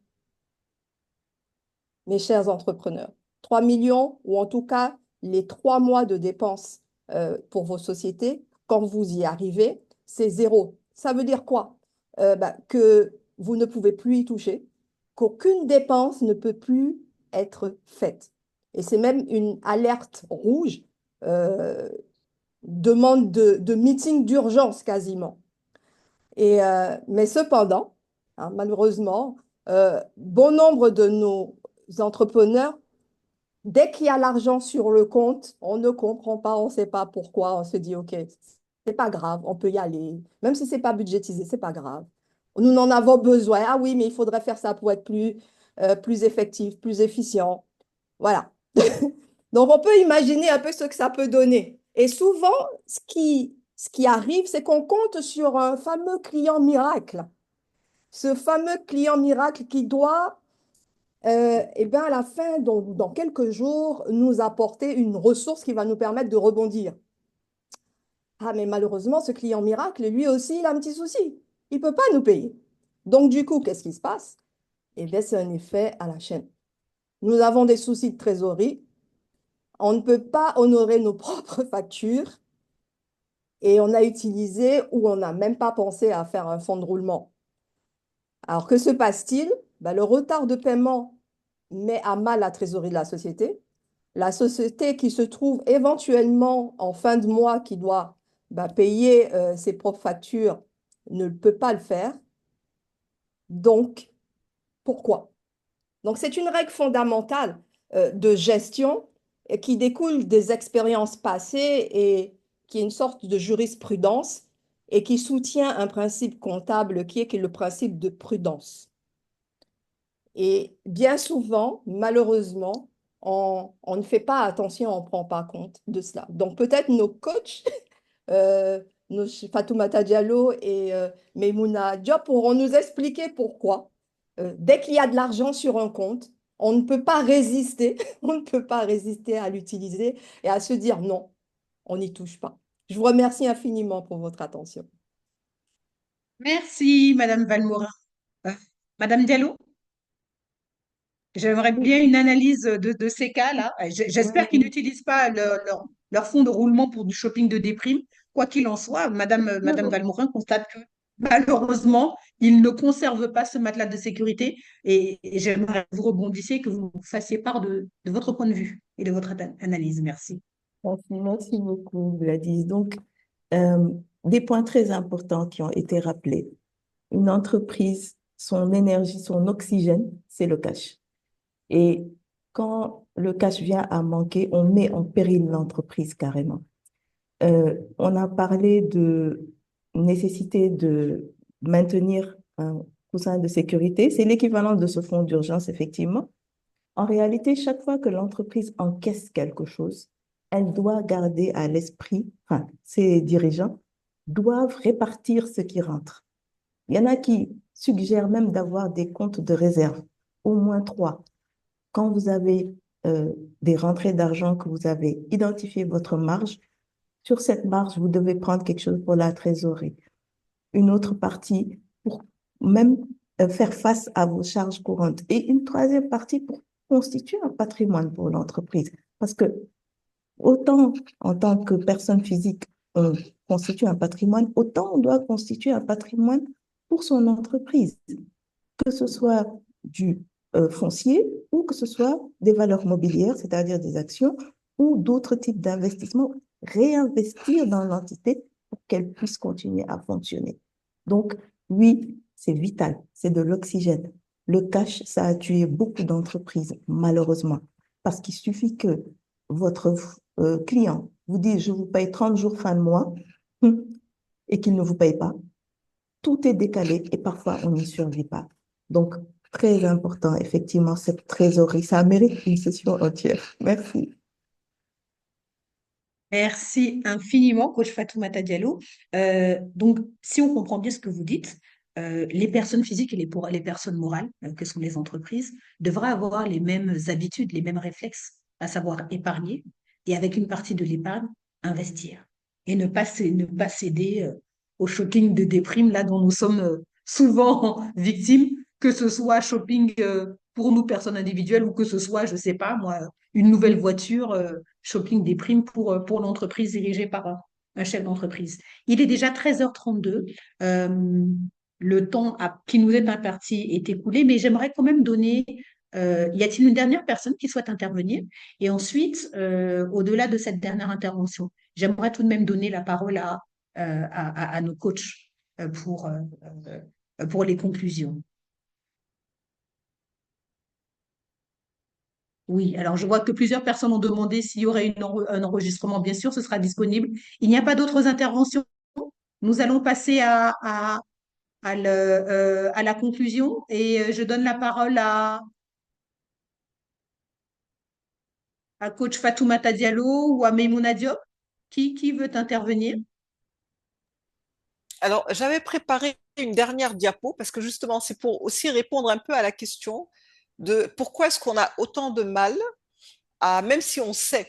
Mes chers entrepreneurs, 3 millions, ou en tout cas les 3 mois de dépenses pour vos sociétés, quand vous y arrivez, c'est 0. Ça veut dire quoi? Que vous ne pouvez plus y toucher, qu'aucune dépense ne peut plus être faite. Et c'est même une alerte rouge, demande de meeting d'urgence quasiment. Mais cependant, malheureusement, bon nombre de nos entrepreneurs, dès qu'il y a l'argent sur le compte, on ne comprend pas, on ne sait pas pourquoi, on se dit, OK, c'est pas grave, on peut y aller. Même si c'est pas budgétisé, c'est pas grave. Nous en avons besoin. Ah oui, mais il faudrait faire ça pour être plus effectif, plus efficient. Voilà. Donc, on peut imaginer un peu ce que ça peut donner. Et souvent, ce qui arrive, c'est qu'on compte sur un fameux client miracle. Ce fameux client miracle qui doit, à la fin, dans quelques jours, nous apporter une ressource qui va nous permettre de rebondir. Ah, mais malheureusement, ce client miracle, lui aussi, il a un petit souci. Il ne peut pas nous payer. Donc, du coup, qu'est-ce qui se passe? Eh bien, c'est un effet à la chaîne. Nous avons des soucis de trésorerie. On ne peut pas honorer nos propres factures et on a utilisé ou on n'a même pas pensé à faire un fonds de roulement. Alors, que se passe-t-il? Le retard de paiement met à mal la trésorerie de la société. La société qui se trouve éventuellement en fin de mois, qui doit payer ses propres factures, ne peut pas le faire. Donc, pourquoi? Donc, c'est une règle fondamentale de gestion qui découle des expériences passées et qui est une sorte de jurisprudence et qui soutient un principe comptable qui est le principe de prudence. Et bien souvent, malheureusement, on ne fait pas attention, on ne prend pas compte de cela. Donc peut-être nos coachs, nos Fatoumata Diallo et Meimouna Diop pourront nous expliquer pourquoi, dès qu'il y a de l'argent sur un compte, on ne peut pas résister, on ne peut pas résister à l'utiliser et à se dire non, on n'y touche pas. Je vous remercie infiniment pour votre attention.
Merci, Madame Valmorin. Madame Diallo, j'aimerais bien une analyse de ces cas-là. J'espère qu'ils n'utilisent pas leur fonds de roulement pour du shopping de déprime. Quoi qu'il en soit, Madame Valmorin constate que malheureusement, ils ne conservent pas ce matelas de sécurité et j'aimerais que vous rebondissiez, que vous fassiez part de votre point de vue et de votre analyse. Merci.
Merci beaucoup, Gladys. Donc, des points très importants qui ont été rappelés. Une entreprise, son énergie, son oxygène, c'est le cash. Et quand le cash vient à manquer, on met en péril l'entreprise carrément. On a parlé de nécessité de maintenir un coussin de sécurité. C'est l'équivalent de ce fonds d'urgence, effectivement. En réalité, chaque fois que l'entreprise encaisse quelque chose, elle doit garder à l'esprit, enfin, ses dirigeants doivent répartir ce qui rentre. Il y en a qui suggèrent même d'avoir des comptes de réserve, au moins 3. Quand vous avez des rentrées d'argent, que vous avez identifié votre marge, sur cette marge, vous devez prendre quelque chose pour la trésorerie. Une autre partie pour même faire face à vos charges courantes. Et une troisième partie pour constitue un patrimoine pour l'entreprise. Parce que autant en tant que personne physique, on constitue un patrimoine, autant on doit constituer un patrimoine pour son entreprise, que ce soit du foncier ou que ce soit des valeurs mobilières, c'est-à-dire des actions ou d'autres types d'investissements, réinvestir dans l'entité pour qu'elle puisse continuer à fonctionner. Donc, oui, c'est vital, c'est de l'oxygène. Le cash, ça a tué beaucoup d'entreprises, malheureusement, parce qu'il suffit que votre client vous dise, je vous paye 30 jours fin de mois, et qu'il ne vous paye pas. Tout est décalé et parfois on n'y survit pas. Donc, très important, effectivement, cette trésorerie. Ça mérite une session entière. Merci.
Merci infiniment, coach Fatoumata Diallo. Donc, si on comprend bien ce que vous dites, les personnes physiques et les personnes morales, que sont les entreprises, devraient avoir les mêmes habitudes, les mêmes réflexes, à savoir épargner et avec une partie de l'épargne, investir. Et ne pas céder au shopping de déprime là dont nous sommes souvent victimes, que ce soit shopping pour nous, personnes individuelles, ou que ce soit, je ne sais pas, moi, une nouvelle voiture. Shopping des primes pour l'entreprise dirigée par un chef d'entreprise. Il est déjà 13h32. Le temps qui nous est imparti est écoulé, mais j'aimerais quand même donner, y a-t-il une dernière personne qui souhaite intervenir? Et ensuite, au-delà de cette dernière intervention, j'aimerais tout de même donner la parole à nos coachs pour les conclusions. Oui, alors je vois que plusieurs personnes ont demandé s'il y aurait un enregistrement. Bien sûr, ce sera disponible. Il n'y a pas d'autres interventions. Nous allons passer à la conclusion et je donne la parole à coach Fatoumata Diallo ou à Maimouna Diop. Qui veut intervenir?
Alors, j'avais préparé une dernière diapo parce que justement, c'est pour aussi répondre un peu à la question de pourquoi est-ce qu'on a autant de mal même si on sait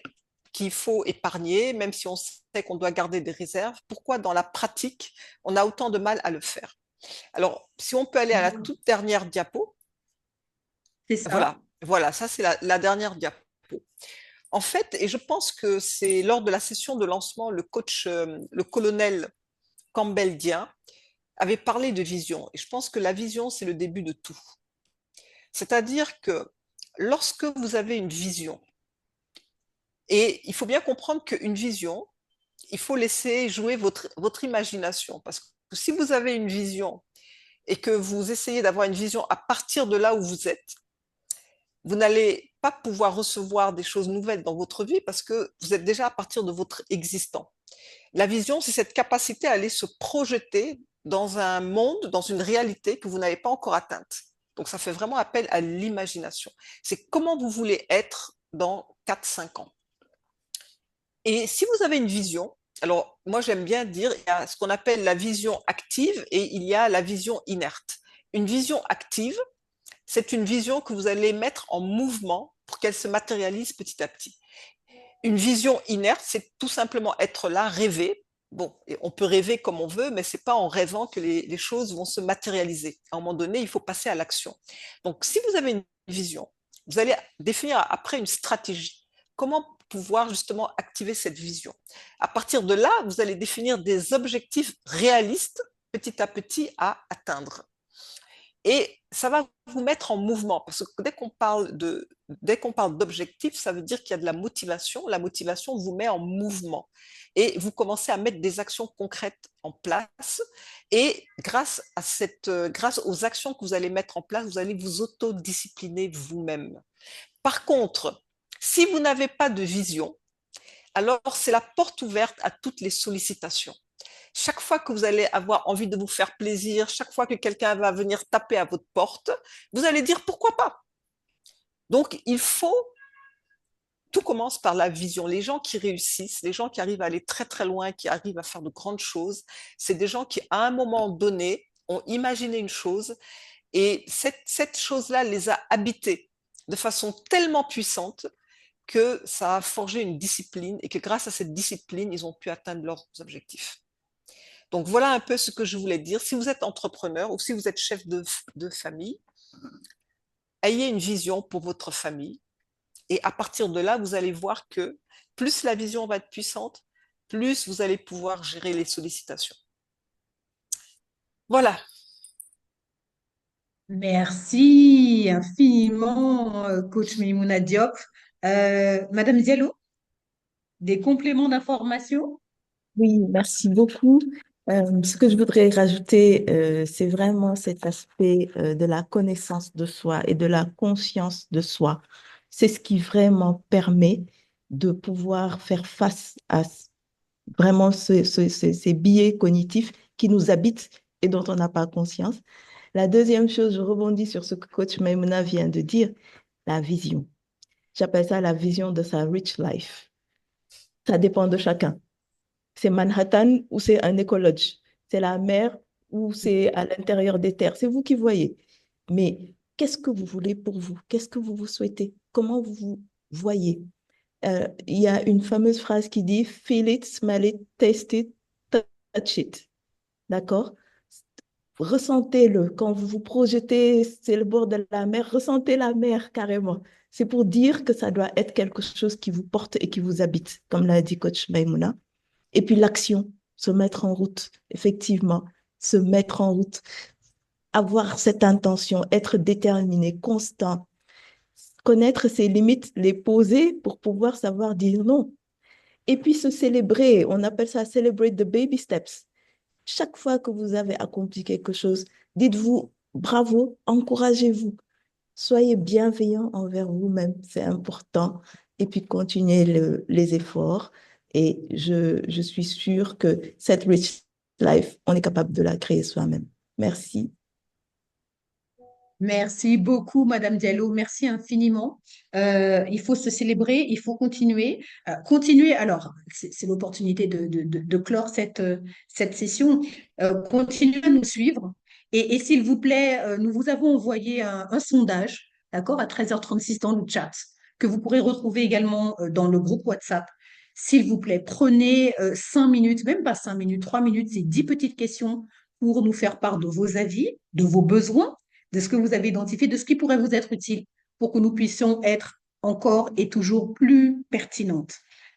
qu'il faut épargner, même si on sait qu'on doit garder des réserves, pourquoi dans la pratique, on a autant de mal à le faire? Alors, si on peut aller à la toute dernière diapo.
C'est ça.
Voilà, ça c'est la dernière diapo. En fait, et je pense que c'est lors de la session de lancement, le coach, le colonel Campbell Dian, avait parlé de vision. Et je pense que la vision, c'est le début de tout. C'est-à-dire que lorsque vous avez une vision, et il faut bien comprendre qu'une vision, il faut laisser jouer votre imagination. Parce que si vous avez une vision et que vous essayez d'avoir une vision à partir de là où vous êtes, vous n'allez pas pouvoir recevoir des choses nouvelles dans votre vie parce que vous êtes déjà à partir de votre existant. La vision, c'est cette capacité à aller se projeter dans un monde, dans une réalité que vous n'avez pas encore atteinte. Donc, ça fait vraiment appel à l'imagination. C'est comment vous voulez être dans 4-5 ans. Et si vous avez une vision, alors moi j'aime bien dire, il y a ce qu'on appelle la vision active et il y a la vision inerte. Une vision active, c'est une vision que vous allez mettre en mouvement pour qu'elle se matérialise petit à petit. Une vision inerte, c'est tout simplement être là, rêver. Bon, on peut rêver comme on veut, mais c'est pas en rêvant que les choses vont se matérialiser. À un moment donné, il faut passer à l'action. Donc, si vous avez une vision, vous allez définir après une stratégie. Comment pouvoir justement activer cette vision? À partir de là, vous allez définir des objectifs réalistes petit à petit à atteindre. Et ça va vous mettre en mouvement, parce que dès qu'on parle d'objectifs, ça veut dire qu'il y a de la motivation. La motivation vous met en mouvement et vous commencez à mettre des actions concrètes en place. Et grâce aux actions que vous allez mettre en place, vous allez vous autodiscipliner vous-même. Par contre, si vous n'avez pas de vision, alors c'est la porte ouverte à toutes les sollicitations. Chaque fois que vous allez avoir envie de vous faire plaisir, chaque fois que quelqu'un va venir taper à votre porte, vous allez dire pourquoi pas. Donc, tout commence par la vision. Les gens qui réussissent, les gens qui arrivent à aller très très loin, qui arrivent à faire de grandes choses, c'est des gens qui, à un moment donné, ont imaginé une chose et cette chose-là les a habités de façon tellement puissante que ça a forgé une discipline et que grâce à cette discipline, ils ont pu atteindre leurs objectifs. Donc voilà un peu ce que je voulais dire. Si vous êtes entrepreneur ou si vous êtes chef de famille, ayez une vision pour votre famille. Et à partir de là, vous allez voir que plus la vision va être puissante, plus vous allez pouvoir gérer les sollicitations. Voilà.
Merci infiniment, coach Maïmouna Diop. Madame Diallo, des compléments d'information?
Oui, merci beaucoup. Ce que je voudrais rajouter, c'est vraiment cet aspect de la connaissance de soi et de la conscience de soi. C'est ce qui vraiment permet de pouvoir faire face à vraiment ces biais cognitifs qui nous habitent et dont on n'a pas conscience. La deuxième chose, je rebondis sur ce que coach Maimouna vient de dire, la vision. J'appelle ça la vision de sa rich life. Ça dépend de chacun. C'est Manhattan ou c'est un écologe. C'est la mer ou c'est à l'intérieur des terres. C'est vous qui voyez. Mais qu'est-ce que vous voulez pour vous? Qu'est-ce que vous vous souhaitez? Comment vous vous voyez? Il y a une fameuse phrase qui dit feel it, smell it, taste it, touch it. D'accord? Ressentez-le. Quand vous vous projetez, c'est le bord de la mer, ressentez la mer carrément. C'est pour dire que ça doit être quelque chose qui vous porte et qui vous habite, comme l'a dit coach Maimouna. Et puis l'action, se mettre en route, effectivement, se mettre en route, avoir cette intention, être déterminé, constant, connaître ses limites, les poser pour pouvoir savoir dire non. Et puis se célébrer, on appelle ça celebrate the baby steps. Chaque fois que vous avez accompli quelque chose, dites-vous bravo, encouragez-vous, soyez bienveillant envers vous-même, c'est important. Et puis continuez les efforts. Et je suis sûre que cette rich life, on est capable de la créer soi-même. Merci.
Merci beaucoup, Madame Diallo. Merci infiniment. Il faut se célébrer, il faut continuer. Continuer, alors, c'est l'opportunité de clore cette session. Continuez à nous suivre. Et s'il vous plaît, nous vous avons envoyé un sondage, d'accord, à 13h36 dans le chat, que vous pourrez retrouver également dans le groupe WhatsApp. S'il vous plaît, prenez 5 minutes, même pas 5 minutes, 3 minutes, c'est 10 petites questions pour nous faire part de vos avis, de vos besoins, de ce que vous avez identifié, de ce qui pourrait vous être utile pour que nous puissions être encore et toujours plus pertinentes.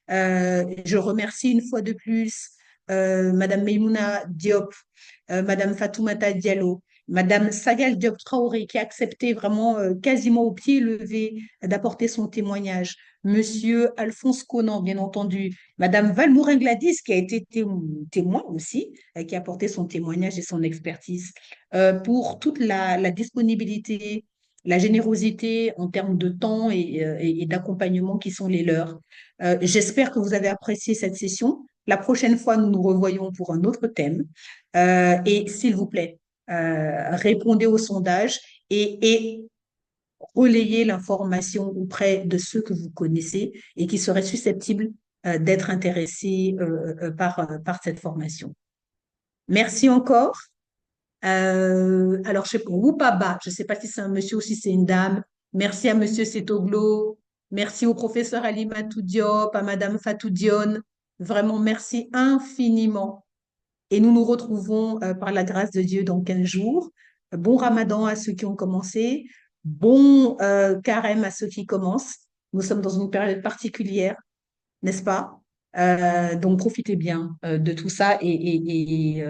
Je remercie une fois de plus Madame Maïmouna Diop, Madame Fatoumata Diallo, Madame Sagal Diop Traoré qui a accepté vraiment quasiment au pied levé d'apporter son témoignage. Monsieur Alphonse Conan, bien entendu, Madame Valmourin Gladys qui a été témoin aussi, qui a apporté son témoignage et son expertise pour toute la disponibilité, la générosité en termes de temps et d'accompagnement qui sont les leurs. J'espère que vous avez apprécié cette session. La prochaine fois, nous nous revoyons pour un autre thème. Et s'il vous plaît, répondez au sondage et relayez l'information auprès de ceux que vous connaissez et qui seraient susceptibles d'être intéressés par cette formation. Merci encore. Alors, je sais pas, Woupaba, je ne sais pas si c'est un monsieur ou si c'est une dame. Merci à monsieur Setoglo. Merci au professeur Alimatou Diop, à madame Fatou Dione. Vraiment, merci infiniment. Et nous nous retrouvons par la grâce de Dieu dans 15 jours. Bon Ramadan à ceux qui ont commencé. Bon carême à ceux qui commencent. Nous sommes dans une période particulière, n'est-ce pas? Donc, profitez bien de tout ça et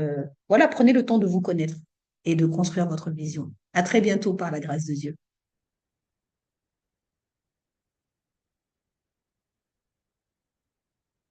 voilà, prenez le temps de vous connaître et de construire votre vision. À très bientôt par la grâce de Dieu.